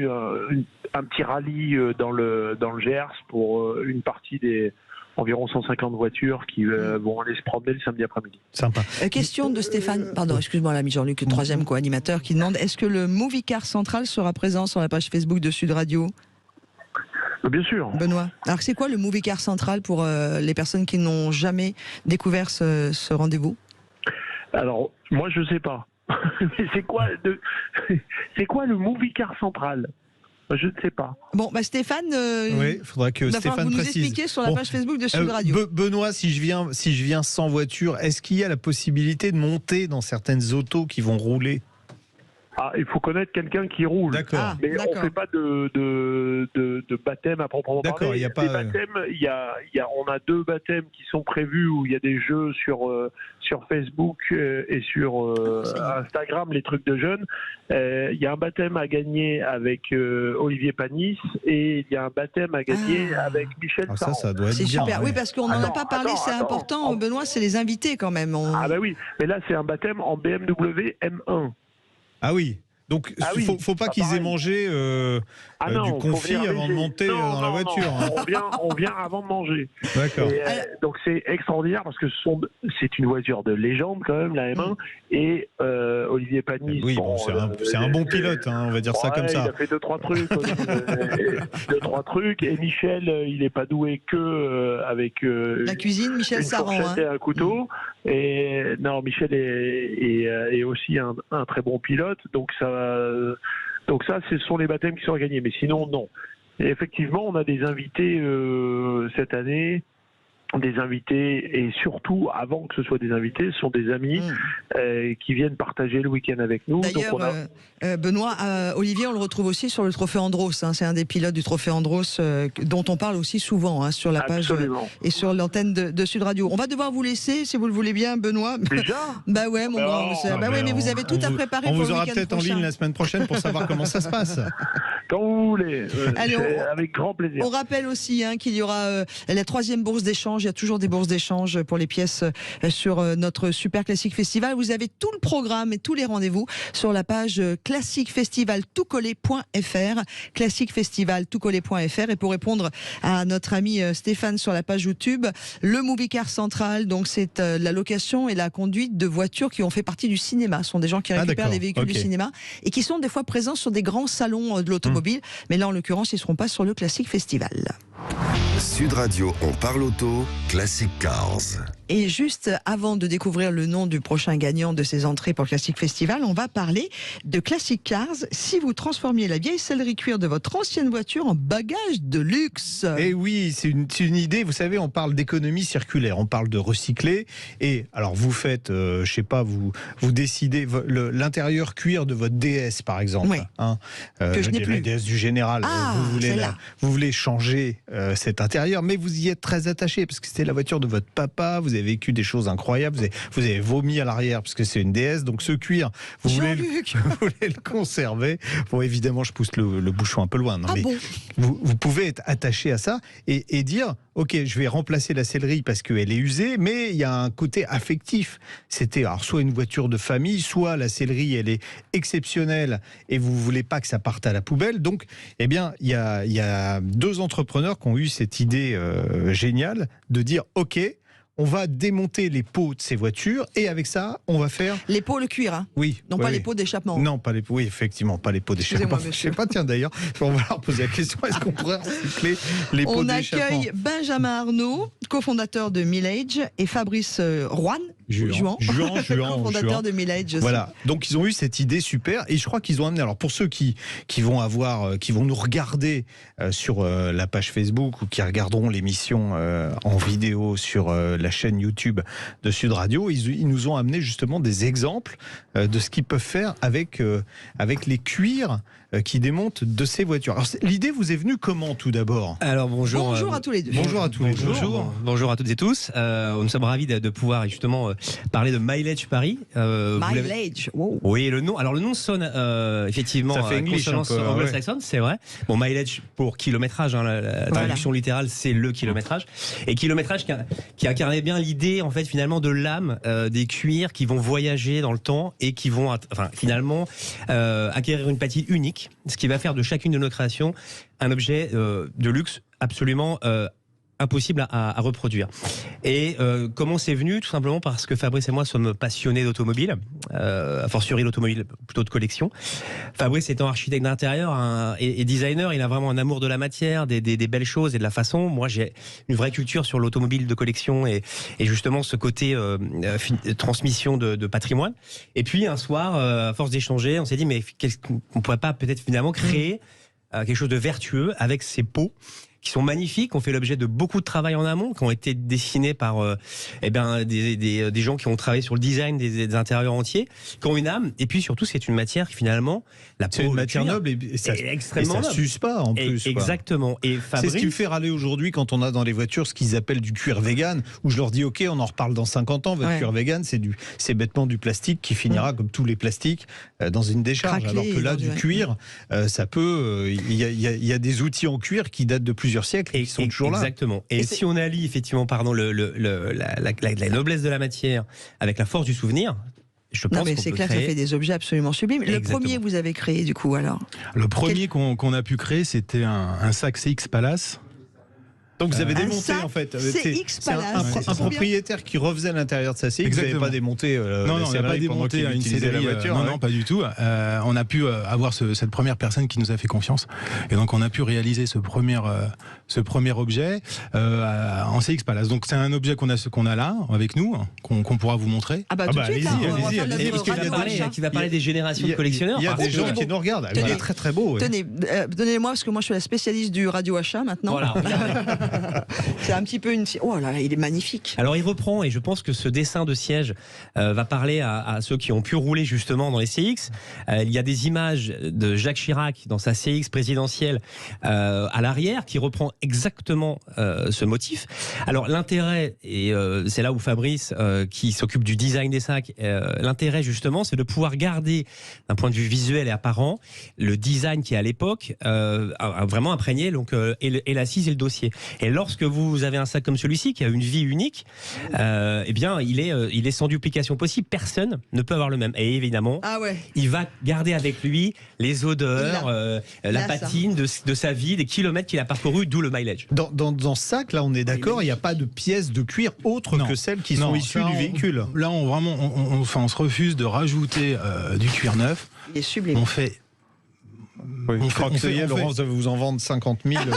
un petit rallye dans le Gers pour une partie des environ 150 voitures qui vont aller se promener le samedi après-midi. Sympa. Question de Stéphane, pardon, excuse-moi l'ami Jean-Luc, le troisième co-animateur, qui demande, est-ce que le Movie Car Central sera présent sur la page Facebook de Sud Radio? Bien sûr. Benoît, alors c'est quoi le Movie Car Central pour les personnes qui n'ont jamais découvert ce rendez-vous? Alors, moi je sais pas. Mais c'est quoi le Movie Car Central? Je ne sais pas. Bon, Stéphane, oui, il faudra que Stéphane vous nous précise. expliquer sur la page Facebook de Sud Radio. Benoît, si je viens sans voiture, est-ce qu'il y a la possibilité de monter dans certaines autos qui vont rouler? Il faut connaître quelqu'un qui roule. D'accord. Mais on ne fait pas de baptême à proprement parler. D'accord, il y a pas. Les baptêmes, on a 2 baptêmes qui sont prévus où il y a des jeux sur Facebook et sur Instagram, les trucs de jeunes. Il y a un baptême à gagner avec Olivier Panis et il y a un baptême à gagner avec Michel Saran. Ça doit être C'est bien. super. Oui, parce qu'on n'en a pas parlé, c'est important, Benoît, c'est les invités quand même. Ah bah oui, mais là c'est un baptême en BMW M1. Ah oui. Donc, faut pas qu'ils aient mangé du confit avant de monter dans la voiture. Non. On vient avant de manger. D'accord. Donc c'est extraordinaire parce que c'est une voiture de légende quand même, la M1. Et Olivier Panis. Oui, c'est un bon pilote, hein, on va dire ça comme ça. Il a fait 2-3 trucs. Et Michel, il n'est pas doué que avec la cuisine, Michel Saran. Une fourchette et un couteau. Et non, Michel est aussi un très bon pilote. Donc ça, ce sont les baptêmes qui sont à gagner. Mais sinon, non. Et effectivement, on a des invités cette année. Des invités, et surtout, avant que ce soit des invités, ce sont des amis qui viennent partager le week-end avec nous. D'ailleurs, Benoît, Olivier, on le retrouve aussi sur le Trophée Andros. C'est un des pilotes du Trophée Andros dont on parle aussi souvent sur la page et sur l'antenne de Sud Radio. On va devoir vous laisser, si vous le voulez bien, Benoît. Déjà ? Bah ouais, mon grand. Mais vous avez tout à préparer pour le week-end prochain. On vous aura peut-être en ligne la semaine prochaine pour savoir comment ça se passe. Quand vous voulez. Allez, avec grand plaisir. On rappelle aussi qu'il y aura la 3e bourse d'échange. Il y a toujours des bourses d'échange pour les pièces sur notre Super Classique Festival. Vous avez tout le programme et tous les rendez-vous sur la page classiquefestivaltoutcollé.fr. Classiquefestivaltoutcollé.fr. Et pour répondre à notre ami Stéphane sur la page YouTube, le Movie Car Central, donc c'est la location et la conduite de voitures qui ont fait partie du cinéma. Ce sont des gens qui récupèrent les véhicules du cinéma et qui sont des fois présents sur des grands salons de l'automobile. Mais là, en l'occurrence, ils ne seront pas sur le Classique Festival. Sud Radio, on parle auto, Classic Cars. Et juste avant de découvrir le nom du prochain gagnant de ces entrées pour le Classic Festival, on va parler de Classic Cars. Si vous transformiez la vieille sellerie cuir de votre ancienne voiture en bagage de luxe. Et oui, c'est une idée. Vous savez, on parle d'économie circulaire, on parle de recycler. Et alors, vous faites, je sais pas, vous décidez l'intérieur cuir de votre DS, par exemple. Oui. Que je n'ai plus. La DS du Général. Vous voulez changer cet intérieur, mais vous y êtes très attaché parce que c'était la voiture de votre papa. Vous avez vécu des choses incroyables. Vous avez vomi à l'arrière parce que c'est une DS. Donc ce cuir, vous voulez le conserver. Bon, évidemment, je pousse le bouchon un peu loin. Non, mais bon. vous pouvez être attaché à ça et dire, ok, je vais remplacer la sellerie parce qu'elle est usée, mais il y a un côté affectif. C'était alors soit une voiture de famille, soit la sellerie, elle est exceptionnelle et vous voulez pas que ça parte à la poubelle. Donc, eh bien, il y a 2 entrepreneurs qui ont eu cette idée géniale de dire, ok, on va démonter les pots de ces voitures et avec ça, on va faire... Les pots, le cuir, hein ? Oui. Non, pas les pots d'échappement. Non, pas les pots, oui, effectivement, pas les pots d'échappement. Je sais pas, tiens d'ailleurs, on va leur poser la question, est-ce qu'on pourrait recycler les pots d'échappement ? On accueille Benjamin Arnaud, cofondateur de Millage, et Fabrice Juan, cofondateur de Millage. Voilà, donc ils ont eu cette idée super et je crois qu'ils ont amené, alors pour ceux qui vont nous regarder sur la page Facebook ou qui regarderont l'émission en vidéo sur la chaîne YouTube de Sud Radio, ils nous ont amené justement des exemples de ce qu'ils peuvent faire avec les cuirs qui démontent de ces voitures. Alors l'idée vous est venue comment tout d'abord ? Alors bonjour à tous les deux. Bonjour à tous les deux. Bonjour à toutes et tous. Nous sommes ravis de pouvoir justement parler de Mileage Paris. Mileage, wow. Oui, le nom sonne effectivement ça fait consonance anglo-saxonne, c'est vrai. Bon, mileage pour kilométrage, la traduction littérale, c'est le kilométrage. Et kilométrage qui incarnait bien l'idée en fait finalement de l'âme des cuirs qui vont voyager dans le temps et qui vont finalement acquérir une patine unique, ce qui va faire de chacune de nos créations un objet de luxe absolument impossible à reproduire. Et comment c'est venu ? Tout simplement parce que Fabrice et moi sommes passionnés d'automobile, a fortiori l'automobile plutôt de collection. Fabrice étant architecte d'intérieur et designer, il a vraiment un amour de la matière, des belles choses et de la façon. Moi, j'ai une vraie culture sur l'automobile de collection et justement ce côté transmission de patrimoine. Et puis un soir, à force d'échanger, on s'est dit mais on pourrait pas peut-être finalement créer quelque chose de vertueux avec ces pots qui sont magnifiques, qui ont fait l'objet de beaucoup de travail en amont, qui ont été dessinés par des gens qui ont travaillé sur le design des intérieurs entiers, qui ont une âme. Et puis surtout, c'est une matière qui finalement, c'est une matière noble et ça extrêmement ça s'use pas en plus. Exactement. Et Fabrice, c'est ce qui me fait râler aujourd'hui quand on a dans les voitures ce qu'ils appellent du cuir vegan, où je leur dis ok, on en reparle dans 50 ans. Votre cuir vegan, c'est bêtement du plastique qui finira comme tous les plastiques dans une décharge. Craquelé, alors que là, du cuir, ça peut. Il y a des outils en cuir qui datent de plusieurs siècles et qui sont toujours là. Exactement. Et si on allie effectivement, la noblesse de la matière avec la force du souvenir. Je pense c'est clair que ça fait des objets absolument sublimes. Exactement. Le premier que vous avez créé du coup alors? Le premier qu'on a pu créer, c'était un sac CX Palace. Donc vous avez démonté en fait. C'est un propriétaire qui refaisait l'intérieur de sa CX. Vous n'avez pas démonté non, on n'a pas démonté une sellerie. Non, pas du tout. On a pu avoir cette première personne qui nous a fait confiance. Et donc on a pu réaliser ce premier objet en CX Palace. Donc c'est un objet qu'on a là avec nous, qu'on pourra vous montrer. Allez-y. Qui va parler des générations de collectionneurs. Il y a des gens qui nous regardent. Il est très très beau. Tenez, donnez-moi parce que moi je suis la spécialiste du radio achat maintenant. Voilà. C'est un petit peu une. Oh là là, il est magnifique. Alors il reprend, et je pense que ce dessin de siège va parler à ceux qui ont pu rouler justement dans les CX. Il y a des images de Jacques Chirac dans sa CX présidentielle à l'arrière qui reprend exactement ce motif. Alors l'intérêt, et c'est là où Fabrice qui s'occupe du design des sacs, l'intérêt justement c'est de pouvoir garder d'un point de vue visuel et apparent le design qui à l'époque a vraiment imprégné donc, et l'assise et le dossier. Et lorsque vous avez un sac comme celui-ci qui a une vie unique, eh bien il est sans duplication possible. Personne ne peut avoir le même. Et évidemment, il va garder avec lui les odeurs, la patine de sa vie, des kilomètres qu'il a parcouru, d'où le mileage. Dans ce sac, là, on est d'accord, il n'y a pas de pièces de cuir autres que celles qui sont issues du véhicule. Là, on se refuse de rajouter du cuir neuf. Il est sublime. On fait. Je crois que Laurence va vous en vendre 50 000. Non,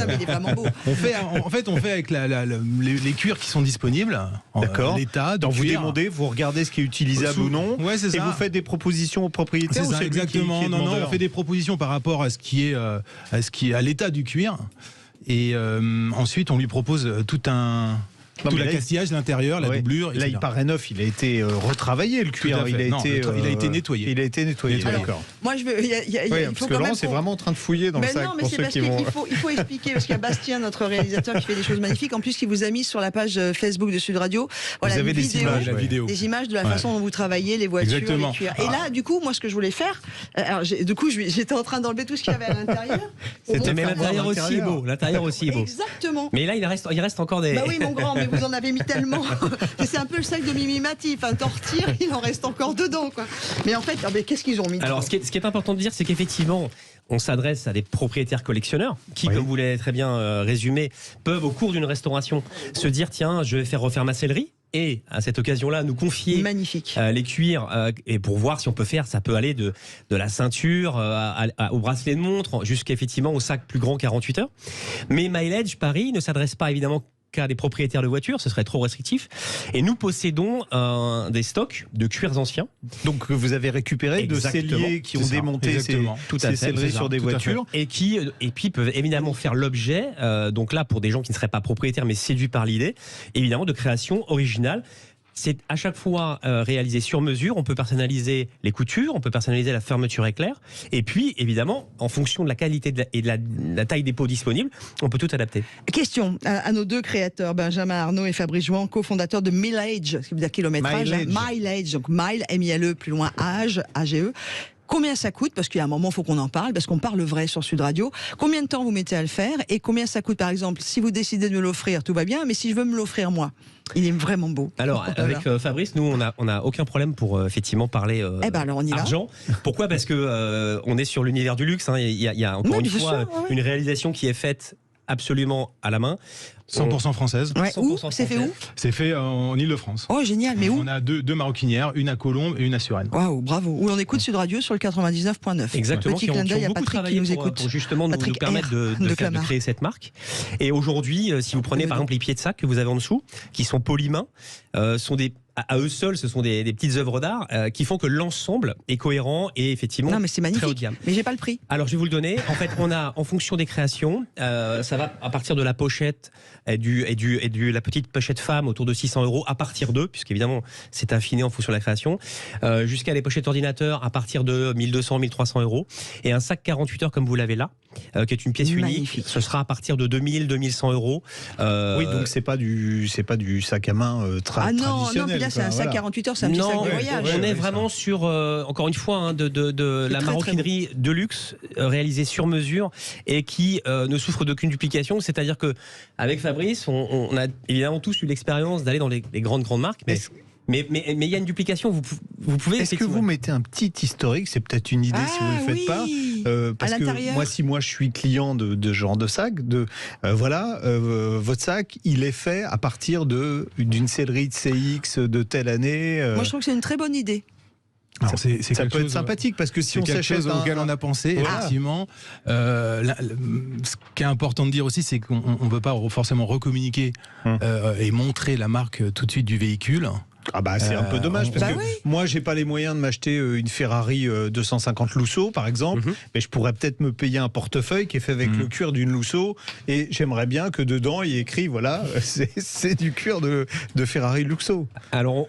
mais il est vraiment beau. On fait avec les cuirs qui sont disponibles. D'accord. L'état. Donc vous demandez, vous regardez ce qui est utilisable ou non. Ouais, c'est ça. Et vous faites des propositions aux propriétaires. C'est ça, exactement. On fait des propositions par rapport à ce qui est à l'état du cuir. Et ensuite, on lui propose tout l'accastillage, l'intérieur, la doublure. Là, il paraît neuf. Il a été retravaillé, le cuir. Il a été nettoyé. Il a été nettoyé. D'accord. Moi, je veux. Parce que Laurence est vraiment en train de fouiller dans le sac. Non, mais c'est parce qu'il faut expliquer, parce qu'il y a Bastien, notre réalisateur, qui fait des choses magnifiques. En plus, qui vous a mis sur la page Facebook de Sud Radio. Voilà, vous avez des images de la façon dont vous travaillez les voitures, exactement. Les cuirs. Et là, du coup, moi, ce que je voulais faire, j'étais en train d'enlever tout ce qu'il y avait à l'intérieur. Mais l'intérieur aussi est beau. L'intérieur aussi est beau. Exactement. Mais là, il reste encore des. Bah oui, mon grand, mais vous en avez mis tellement. C'est un peu le sac de Mimi Mati. Enfin, t'en retires, il en reste encore dedans, quoi. Mais en fait, qu'est-ce qu'ils ont mis dedans? Alors, ce qui est important de dire, c'est qu'effectivement, on s'adresse à des propriétaires collectionneurs qui, comme vous l'avez très bien résumé, peuvent au cours d'une restauration se dire tiens, je vais faire refaire ma sellerie. Et à cette occasion-là, nous confier les cuirs et pour voir si on peut faire, ça peut aller de la ceinture au bracelet de montre jusqu'à effectivement au sac plus grand 48 heures. Mais Mileage Paris ne s'adresse pas évidemment qu'à des propriétaires de voitures, ce serait trop restrictif. Et nous possédons des stocks de cuirs anciens. Donc vous avez récupéré de selliers qui ont démonté ces selleries sur des voitures. Et puis peuvent évidemment faire l'objet, donc là pour des gens qui ne seraient pas propriétaires mais séduits par l'idée, évidemment de création originale. C'est à chaque fois réalisé sur mesure. On peut personnaliser les coutures, on peut personnaliser la fermeture éclair. Et puis, évidemment, en fonction de la qualité et de la taille des pots disponibles, on peut tout adapter. Question à nos deux créateurs, Benjamin Arnault et Fabrice Jouan, cofondateurs de Mileage, ce qui veut dire kilométrage. Mileage, donc Mile, M-I-L-E, plus loin Age, A-G-E. Combien ça coûte? Parce qu'il y a un moment, il faut qu'on en parle, parce qu'on parle vrai sur Sud Radio. Combien de temps vous mettez à le faire? Et combien ça coûte, par exemple, si vous décidez de me l'offrir, tout va bien, mais si je veux me l'offrir moi? Il est vraiment beau. Alors, avec Fabrice, nous, on n'a aucun problème pour effectivement parler alors on y argent. Pourquoi? Parce que on est sur l'univers du luxe. Hein. Il y a encore une fois une réalisation qui est faite absolument à la main. 100% française. Ouais. Où ? C'est fait où ? C'est fait en Ile-de-France. Oh, génial. Mais où ? On a deux maroquinières, une à Colombes et une à Suresnes. Waouh, bravo. Où on écoute Sud Radio sur le 99.9. Exactement. Petit clin d'œil à Patrick qui nous écoute. Pour justement nous permettre de créer cette marque. Et aujourd'hui, si vous prenez par exemple les pieds de sac que vous avez en dessous, qui sont polymains, sont à eux seuls, ce sont des petites œuvres d'art qui font que l'ensemble est cohérent et effectivement très haut de gamme. Mais j'ai pas le prix. Alors je vais vous le donner. En fait, on a en fonction des créations, ça va à partir de la pochette et la petite pochette femme autour de 600 € à partir d'eux, puisqu'évidemment c'est affiné en fonction de la création, jusqu'à les pochettes ordinateur à partir de 1200, 1300 €, et un sac 48 heures comme vous l'avez là, qui est une pièce unique. Ce sera à partir de 2000, 2100 €. Oui, donc c'est pas du sac à main traditionnel. C'est un sac 48 heures, c'est un petit sac de voyage. On est vraiment sur, encore une fois, de la maroquinerie de luxe réalisée sur mesure et qui ne souffre d'aucune duplication. C'est-à-dire que avec Fabrice, on a évidemment tous eu l'expérience d'aller dans les grandes marques, mais il y a une duplication. Vous pouvez. Est-ce que vous mettez un petit historique ? C'est peut-être une idée si vous ne le faites pas. Parce que moi, je suis client de ce genre de sac, votre sac, il est fait à partir d'une sellerie de CX de telle année. Moi, je trouve que c'est une très bonne idée. Alors, ça peut être sympathique parce que si on s'achète auquel on a pensé, effectivement. Ce qui est important de dire aussi, c'est qu'on ne veut pas forcément recommuniquer et montrer la marque tout de suite du véhicule. Ah bah c'est un peu dommage parce que moi j'ai pas les moyens de m'acheter une Ferrari 250 Lusso par exemple, mais je pourrais peut-être me payer un portefeuille qui est fait avec le cuir d'une Lusso et j'aimerais bien que dedans il y ait écrit voilà c'est du cuir de Ferrari Lusso. Alors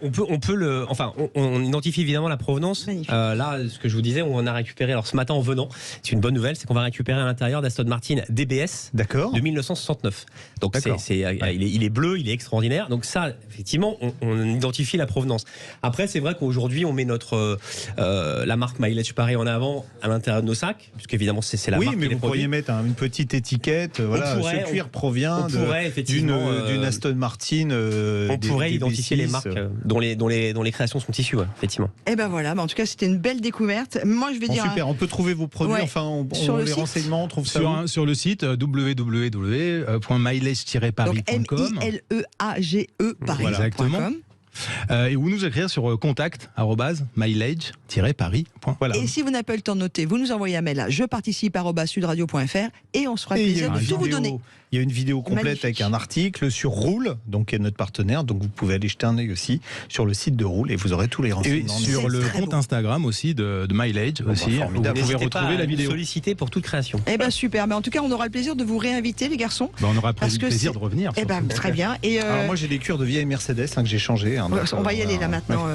on identifie évidemment la provenance. Là ce que je vous disais, on a récupéré alors ce matin en venant, c'est une bonne nouvelle, c'est qu'on va récupérer à l'intérieur d'Aston Martin DBS de 1969. Donc il est bleu, il est extraordinaire. Donc ça effectivement on identifie la provenance. Après, c'est vrai qu'aujourd'hui, on met la marque Mileage Paris en avant à l'intérieur de nos sacs, puisqu'évidemment, c'est la marque. Oui, mais vous pourriez mettre une petite étiquette. Ce cuir provient d'une Aston Martin. On pourrait identifier les marques dont les créations sont issues, effectivement. Et ben voilà, en tout cas, c'était une belle découverte. Moi, je vais dire. Super, on peut trouver vos produits. Sur les renseignements, on trouve ça sur le site www.mileage-paris.com. MILEAGE Paris. Exactement. Et ou nous écrire sur contact@mileage-paris.com. Et si vous n'avez pas le temps de noter, vous nous envoyez un mail à jeparticipe@sudradio.fr et on se fera plaisir de tout vous donner. Il y a une vidéo complète avec un article sur Roule, donc qui est notre partenaire, donc vous pouvez aller jeter un œil aussi sur le site de Roule et vous aurez tous les renseignements. Et sur le compte Instagram aussi de Mileage aussi, vous pouvez retrouver la vidéo. Solliciter pour toute création. Eh ben super, mais en tout cas on aura le plaisir de vous réinviter les garçons. On aura le plaisir de revenir. Eh ben très bien. Et alors moi j'ai des cuirs de vieille Mercedes que j'ai changé. On va y aller là maintenant,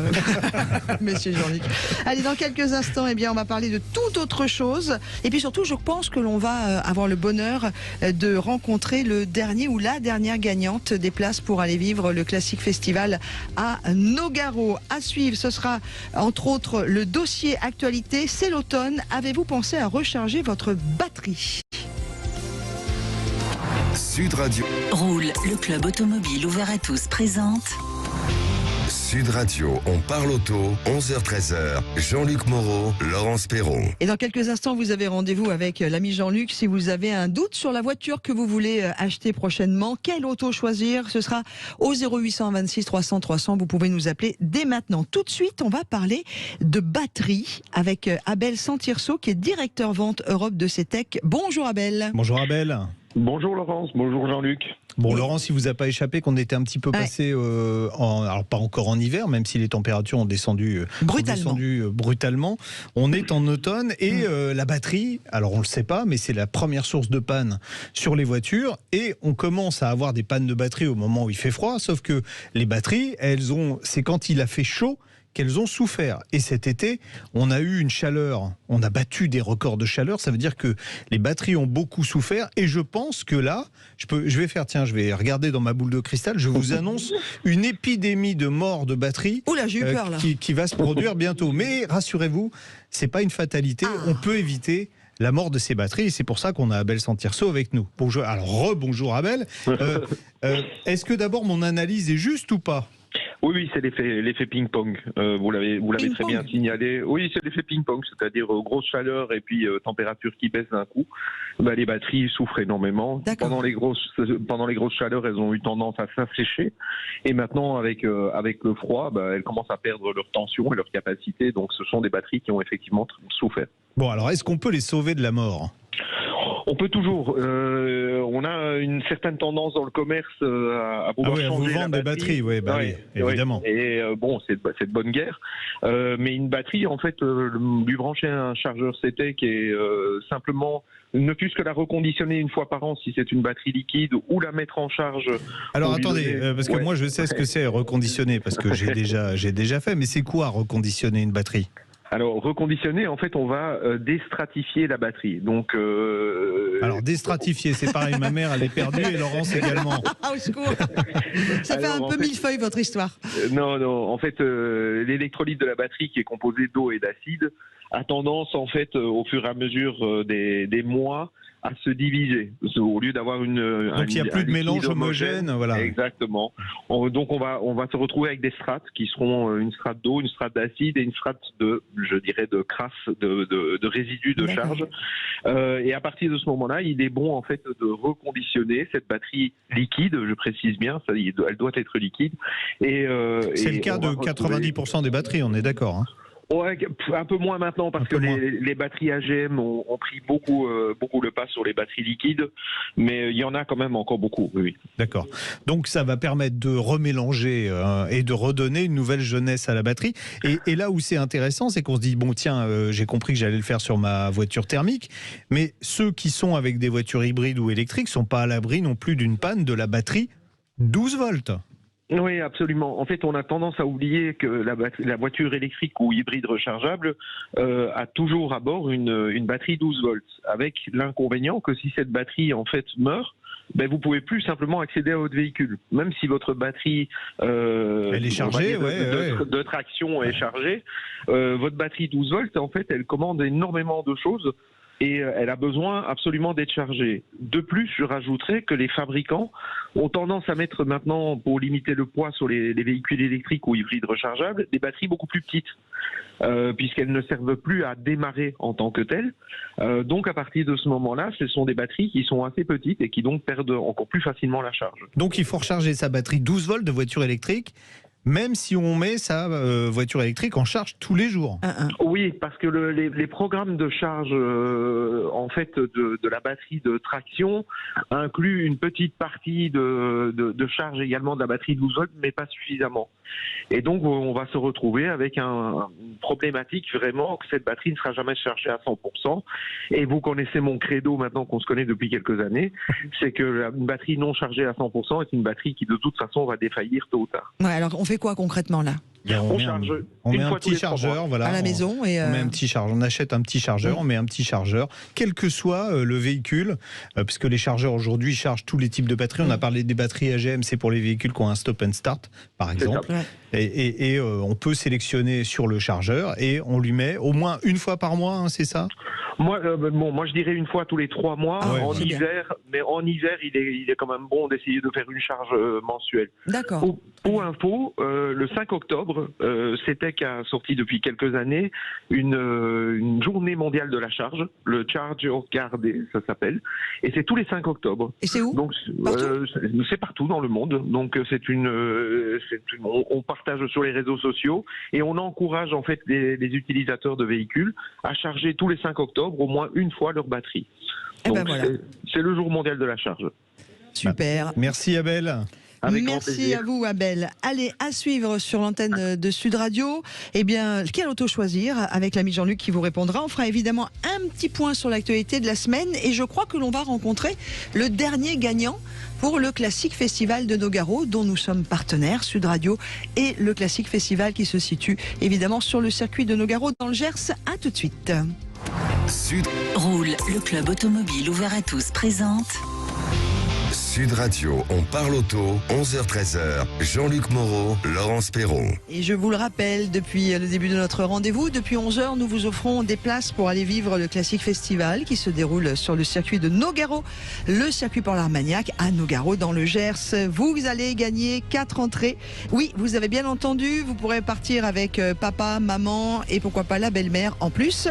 Monsieur Jean-Luc. Allez, dans quelques instants, on va parler de toute autre chose. Et puis surtout, je pense que l'on va avoir le bonheur de rencontrer le dernier ou la dernière gagnante des places pour aller vivre le Classique Festival à Nogaro. À suivre, ce sera entre autres le dossier actualité. C'est l'automne. Avez-vous pensé à recharger votre batterie ? Sud Radio. Roule, le club automobile ouvert à tous présente. Sud Radio, on parle auto, 11h-13h. Jean-Luc Moreau, Laurence Perron. Et dans quelques instants, vous avez rendez-vous avec l'ami Jean-Luc. Si vous avez un doute sur la voiture que vous voulez acheter prochainement, quelle auto choisir ? Ce sera au 0826 300 300. Vous pouvez nous appeler dès maintenant. Tout de suite, on va parler de batterie avec Abel Santirso, qui est directeur vente Europe de CETEC. Bonjour Abel. Bonjour Abel. Bonjour Laurence, bonjour Jean-Luc. Bon, Laurence, il vous a pas échappé qu'on était un petit peu passé, alors pas encore en hiver, même si les températures ont descendu brutalement. On est en automne et la batterie, alors on le sait pas, mais c'est la première source de panne sur les voitures et on commence à avoir des pannes de batterie au moment où il fait froid, sauf que les batteries, c'est quand il a fait chaud qu'elles ont souffert. Et cet été, on a eu une chaleur, on a battu des records de chaleur, ça veut dire que les batteries ont beaucoup souffert, et je pense que là, je vais regarder dans ma boule de cristal, je vous annonce une épidémie de morts de batteries qui va se produire bientôt. Mais rassurez-vous, c'est pas une fatalité, on peut éviter la mort de ces batteries, et c'est pour ça qu'on a Abel Santirso avec nous. Bonjour, alors rebonjour Abel. Est-ce que d'abord mon analyse est juste ou pas ? Oui, c'est l'effet ping-pong. Vous l'avez très bien signalé. Oui, c'est l'effet ping-pong, c'est-à-dire grosse chaleur et puis température qui baisse d'un coup. Les batteries souffrent énormément. Pendant les grosses chaleurs, elles ont eu tendance à s'assécher. Et maintenant, avec le froid, elles commencent à perdre leur tension et leur capacité. Donc, ce sont des batteries qui ont effectivement souffert. Bon, alors, est-ce qu'on peut les sauver de la mort ? On peut toujours. On a une certaine tendance dans le commerce à pouvoir changer la batterie. Des batteries, oui, évidemment. Et c'est de bonne guerre. Mais une batterie, en fait, lui brancher un chargeur CTEC et simplement ne fût-ce que la reconditionner une fois par an si c'est une batterie liquide ou la mettre en charge. Alors attendez, parce que moi je sais ce que c'est reconditionner parce que j'ai déjà fait. Mais c'est quoi reconditionner une batterie ? Alors, reconditionner, en fait, on va déstratifier la batterie. Donc, alors, déstratifier, c'est pareil. Ma mère, elle est perdue et Laurence également. Au secours. Ça fait un peu millefeuille, votre histoire. Non. En fait, l'électrolyte de la batterie, qui est composé d'eau et d'acide, a tendance, en fait, au fur et à mesure des mois, à se diviser. Au lieu d'avoir donc il n'y a plus de mélange homogène, voilà. Exactement. Donc on va se retrouver avec des strates qui seront une strate d'eau, une strate d'acide et une strate de crasse, de résidus de charge. Et à partir de ce moment-là, il est bon en fait de reconditionner cette batterie liquide, je précise bien, elle doit être liquide. C'est le cas de 90% des batteries, on est d'accord, hein. Ouais, un peu moins maintenant parce que les batteries AGM ont pris beaucoup le pas sur les batteries liquides, mais il y en a quand même encore beaucoup, oui. D'accord. Donc ça va permettre de remélanger et de redonner une nouvelle jeunesse à la batterie. Et là où c'est intéressant, c'est qu'on se dit, bon tiens, j'ai compris que j'allais le faire sur ma voiture thermique, mais ceux qui sont avec des voitures hybrides ou électriques sont pas à l'abri non plus d'une panne de la batterie 12 volts. Oui, absolument. En fait, on a tendance à oublier que la voiture électrique ou hybride rechargeable a toujours à bord une batterie 12 volts, avec l'inconvénient que si cette batterie en fait meurt, vous pouvez plus simplement accéder à votre véhicule. Même si votre batterie elle est chargée, de traction est chargée, votre batterie 12 volts, en fait, elle commande énormément de choses. Et elle a besoin absolument d'être chargée. De plus, je rajouterais que les fabricants ont tendance à mettre maintenant, pour limiter le poids sur les véhicules électriques ou hybrides rechargeables, des batteries beaucoup plus petites, puisqu'elles ne servent plus à démarrer en tant que telles. Donc à partir de ce moment-là, ce sont des batteries qui sont assez petites et qui donc perdent encore plus facilement la charge. Donc il faut recharger sa batterie 12 volts de voiture électrique, même si on met sa voiture électrique en charge tous les jours. Oui, parce que les programmes de charge en fait de la batterie de traction incluent une petite partie de charge également de la batterie 12 volts, mais pas suffisamment. Et donc on va se retrouver avec une problématique vraiment que cette batterie ne sera jamais chargée à 100%. Et vous connaissez mon credo maintenant qu'on se connaît depuis quelques années, c'est que une batterie non chargée à 100% est une batterie qui de toute façon va défaillir tôt ou tard. Ouais, alors on fait quoi concrètement là ? On met un petit chargeur, voilà, à la maison et on met un petit chargeur. On achète un petit chargeur, on met un petit chargeur, quel que soit le véhicule, puisque les chargeurs aujourd'hui chargent tous les types de batteries. On a parlé des batteries AGM, c'est pour les véhicules qui ont un stop and start, par exemple. Et on peut sélectionner sur le chargeur et on lui met au moins une fois par mois, hein, c'est ça ? Moi, je dirais une fois tous les 3 mois en hiver, mais en hiver, il est quand même bon d'essayer de faire une charge mensuelle. D'accord. Pour info, le 5 octobre, CTEC a sorti depuis quelques années une journée mondiale de la charge, le Charge Your Car Day, ça s'appelle, et c'est tous les 5 octobre. Et c'est où ? Donc c'est partout dans le monde. Donc on partage sur les réseaux sociaux et on encourage en fait les utilisateurs de véhicules à charger tous les 5 octobre au moins une fois leur batterie. Donc voilà. c'est le jour mondial de la charge. Super. Merci Abel. Merci à vous Abel. Allez, à suivre sur l'antenne de Sud Radio. Eh bien, quel auto choisir avec l'ami Jean-Luc qui vous répondra. On fera évidemment un petit point sur l'actualité de la semaine et je crois que l'on va rencontrer le dernier gagnant pour le Classique Festival de Nogaro dont nous sommes partenaires, Sud Radio et le Classique Festival qui se situe évidemment sur le circuit de Nogaro dans le Gers. À tout de suite. Roule, le club automobile ouvert à tous présente Sud Radio, on parle auto, 11h-13h. Jean-Luc Moreau, Laurence Perron. Et je vous le rappelle, depuis le début de notre rendez-vous, depuis 11h, nous vous offrons des places pour aller vivre le Classique Festival qui se déroule sur le circuit de Nogaro, le circuit pour l'Armagnac à Nogaro dans le Gers. Vous allez gagner 4 entrées. Oui, vous avez bien entendu, vous pourrez partir avec papa, maman et pourquoi pas la belle-mère en plus.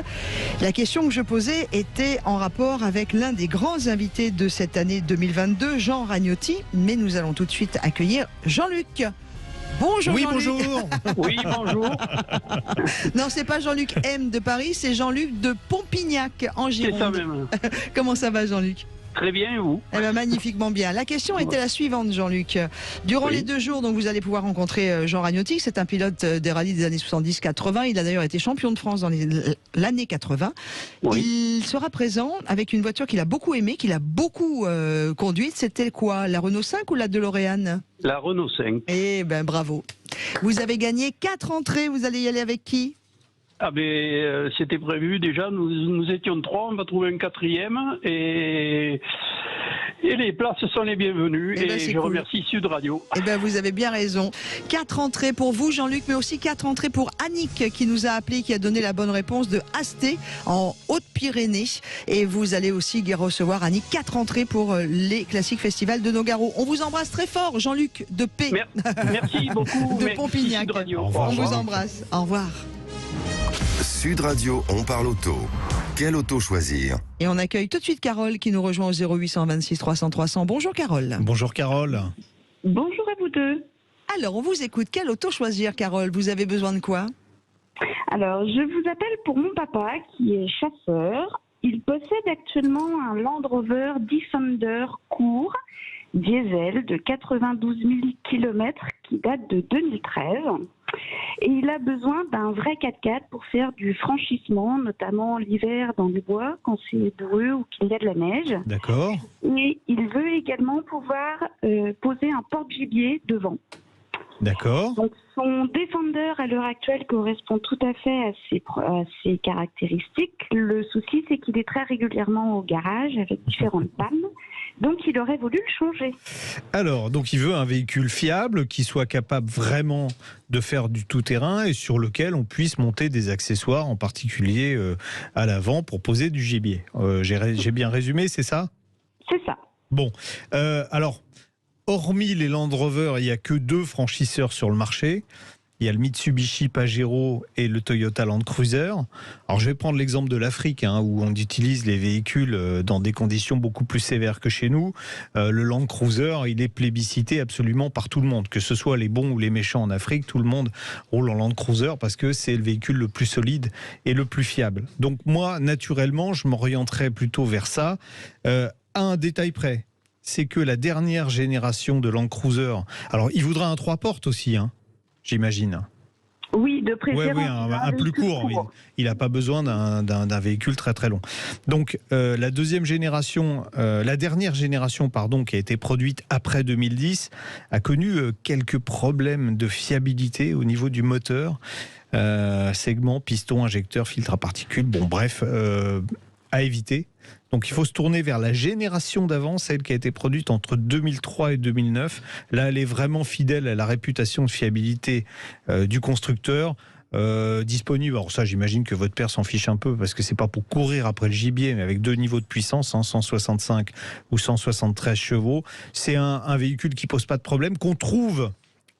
La question que je posais était en rapport avec l'un des grands invités de cette année 2022, Jean Ragnotti, mais nous allons tout de suite accueillir Jean-Luc. Bonjour oui, Jean-Luc. Bonjour. Oui, bonjour. Non, c'est pas Jean-Luc M de Paris, c'est Jean-Luc de Pompignac en Gironde. C'est ça même. Comment ça va Jean-Luc ? Très bien, et vous ? Eh ben, magnifiquement bien. La question était la suivante, Jean-Luc. Durant les 2 jours, donc, vous allez pouvoir rencontrer Jean Ragnotti. C'est un pilote des rallyes des années 70-80. Il a d'ailleurs été champion de France dans l'année 80. Oui. Il sera présent avec une voiture qu'il a beaucoup aimée, qu'il a beaucoup conduite. C'était quoi ? La Renault 5 ou la DeLorean ? La Renault 5. Eh ben, bravo. Vous avez gagné 4 entrées. Vous allez y aller avec qui ? Ah ben, c'était prévu déjà, nous étions 3, on va trouver un 4e et les places sont les bienvenues et je remercie Sud Radio. Eh ben, vous avez bien raison. 4 entrées pour vous Jean-Luc, mais aussi 4 entrées pour Annick qui nous a appelé, qui a donné la bonne réponse de Asté en Haute-Pyrénées. Et vous allez aussi recevoir Annick 4 entrées pour les Classiques Festivals de Nogaro. On vous embrasse très fort Jean-Luc de P. Merci beaucoup. De Pompignac. On vous embrasse. Au revoir. Sud Radio, on parle auto. Quelle auto choisir ? Et on accueille tout de suite Carole qui nous rejoint au 0826 300 300. Bonjour Carole. Bonjour Carole. Bonjour à vous deux. Alors, on vous écoute. Quelle auto choisir Carole ? Vous avez besoin de quoi ? Alors, je vous appelle pour mon papa qui est chasseur. Il possède actuellement un Land Rover Defender court, diesel de 92 000 km qui date de 2013. Et il a besoin d'un vrai 4x4 pour faire du franchissement, notamment l'hiver dans les bois, quand c'est boueux ou qu'il y a de la neige. D'accord. Et il veut également pouvoir poser un porte-gibier devant. D'accord. Donc son Defender à l'heure actuelle correspond tout à fait à ses caractéristiques. Le souci, c'est qu'il est très régulièrement au garage avec différentes pannes. Donc il aurait voulu le changer. Alors, donc il veut un véhicule fiable qui soit capable vraiment de faire du tout-terrain et sur lequel on puisse monter des accessoires, en particulier à l'avant pour poser du gibier. J'ai bien résumé, c'est ça ? C'est ça. Bon, alors, hormis les Land Rover, il n'y a que 2 franchisseurs sur le marché. Il y a le Mitsubishi Pajero et le Toyota Land Cruiser. Alors je vais prendre l'exemple de l'Afrique, où on utilise les véhicules dans des conditions beaucoup plus sévères que chez nous. Le Land Cruiser, il est plébiscité absolument par tout le monde. Que ce soit les bons ou les méchants en Afrique, tout le monde roule en Land Cruiser parce que c'est le véhicule le plus solide et le plus fiable. Donc moi, naturellement, je m'orienterais plutôt vers ça. À un détail près, c'est que la dernière génération de Land Cruiser... Alors il voudra un 3 portes aussi, j'imagine. Oui, de préférence. Oui, un plus court. Il n'a pas besoin d'un véhicule très très long. Donc la dernière génération, qui a été produite après 2010, a connu quelques problèmes de fiabilité au niveau du moteur, segment, piston, injecteur, filtre à particules. Bon, bref, à éviter. Donc il faut se tourner vers la génération d'avant, celle qui a été produite entre 2003 et 2009. Là, elle est vraiment fidèle à la réputation de fiabilité du constructeur. Disponible, alors ça j'imagine que votre père s'en fiche un peu parce que c'est pas pour courir après le gibier, mais avec 2 niveaux de puissance, 165 ou 173 chevaux. C'est un véhicule qui pose pas de problème, qu'on trouve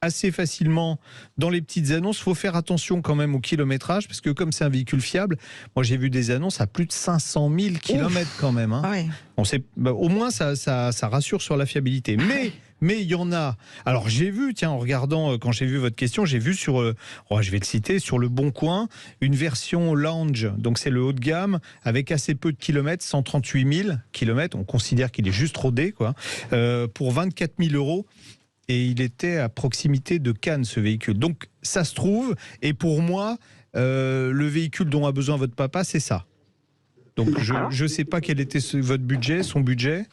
assez facilement dans les petites annonces. Il faut faire attention quand même au kilométrage parce que comme c'est un véhicule fiable, moi j'ai vu des annonces à plus de 500 000 km quand même. Ouais. On sait, au moins ça rassure sur la fiabilité. Mais il y en a. Alors j'ai vu, en regardant, quand j'ai vu votre question, j'ai vu sur, je vais le citer, sur Le Bon Coin, une version lounge. Donc c'est le haut de gamme avec assez peu de kilomètres, 138 000 kilomètres. On considère qu'il est juste rodé, pour 24 000 €. Et il était à proximité de Cannes, ce véhicule. Donc, ça se trouve. Et pour moi, le véhicule dont a besoin votre papa, c'est ça. Donc, je ne sais pas quel était votre budget, son budget.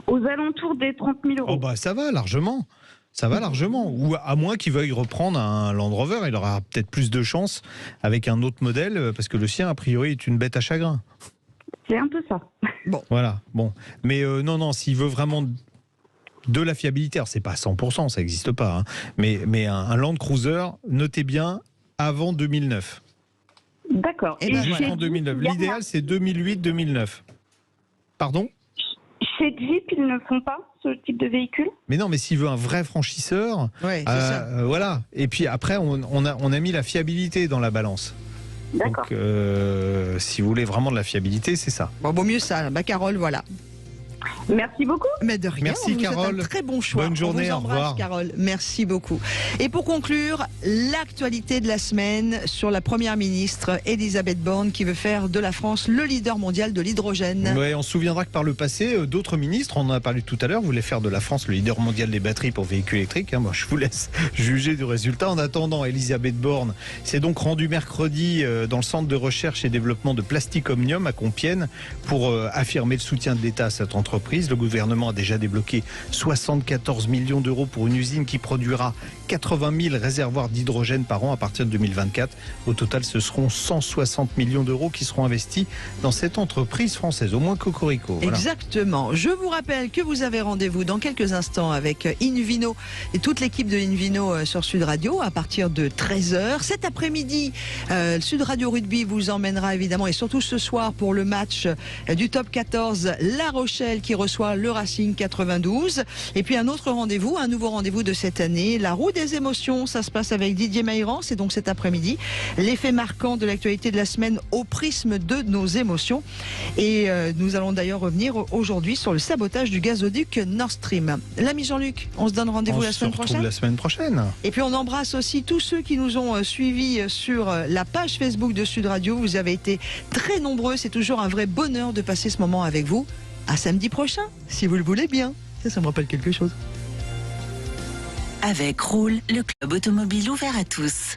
Aux alentours des 30 000 €. Oh bah, ça va largement. Ça va largement. Ou à moins qu'il veuille reprendre un Land Rover. Il aura peut-être plus de chance avec un autre modèle, parce que le sien, a priori, est une bête à chagrin. C'est un peu ça. Bon. Voilà. Bon. Mais non, s'il veut vraiment de la fiabilité. Alors, c'est pas 100%, ça n'existe pas, hein, mais un Land Cruiser, notez bien, avant 2009. D'accord. Et jusqu'en 2009. L'idéal, c'est 2008-2009. Pardon ? Chez Jeep, ils ne font pas ce type de véhicule ? Mais non, mais s'il veut un vrai franchisseur, voilà. Et puis après, on a mis la fiabilité dans la balance. D'accord. Donc, si vous voulez vraiment de la fiabilité, c'est ça. Bon, vaut mieux ça. Carole, voilà. Merci beaucoup. Mais de rien. Merci, vous Carole. êtes un très bon choix. Bonne journée, on vous embrasse, au revoir. Carole. Merci beaucoup. Et pour conclure, l'actualité de la semaine sur la première ministre Elisabeth Borne qui veut faire de la France le leader mondial de l'hydrogène. Ouais, on se souviendra que par le passé, d'autres ministres, on en a parlé tout à l'heure, voulaient faire de la France le leader mondial des batteries pour véhicules électriques. Moi, je vous laisse juger du résultat. En attendant, Elisabeth Borne s'est donc rendue mercredi dans le centre de recherche et développement de Plastic Omnium à Compiègne pour affirmer le soutien de l'État à cette entreprise. Le gouvernement a déjà débloqué 74 millions d'euros pour une usine qui produira 80 000 réservoirs d'hydrogène par an à partir de 2024. Au total, ce seront 160 millions d'euros qui seront investis dans cette entreprise française, au moins cocorico. Voilà. Exactement. Je vous rappelle que vous avez rendez-vous dans quelques instants avec Invino et toute l'équipe de Invino sur Sud Radio à partir de 13h. Cet après-midi, Sud Radio Rugby vous emmènera évidemment et surtout ce soir pour le match du top 14 La Rochelle qui reçoit le Racing 92. Et puis un autre rendez-vous, un nouveau rendez-vous de cette année, la roue des émotions. Ça se passe avec Didier Maïran, c'est donc cet après-midi. L'effet marquant de l'actualité de la semaine au prisme de nos émotions. Et nous allons d'ailleurs revenir aujourd'hui sur le sabotage du gazoduc Nord Stream. L'ami Jean-Luc, on se donne rendez-vous la semaine prochaine. La semaine prochaine. Et puis on embrasse aussi tous ceux qui nous ont suivis sur la page Facebook de Sud Radio. Vous avez été très nombreux. C'est toujours un vrai bonheur de passer ce moment avec vous. À samedi prochain, si vous le voulez bien. Ça me rappelle quelque chose. Avec Roule, le club automobile ouvert à tous.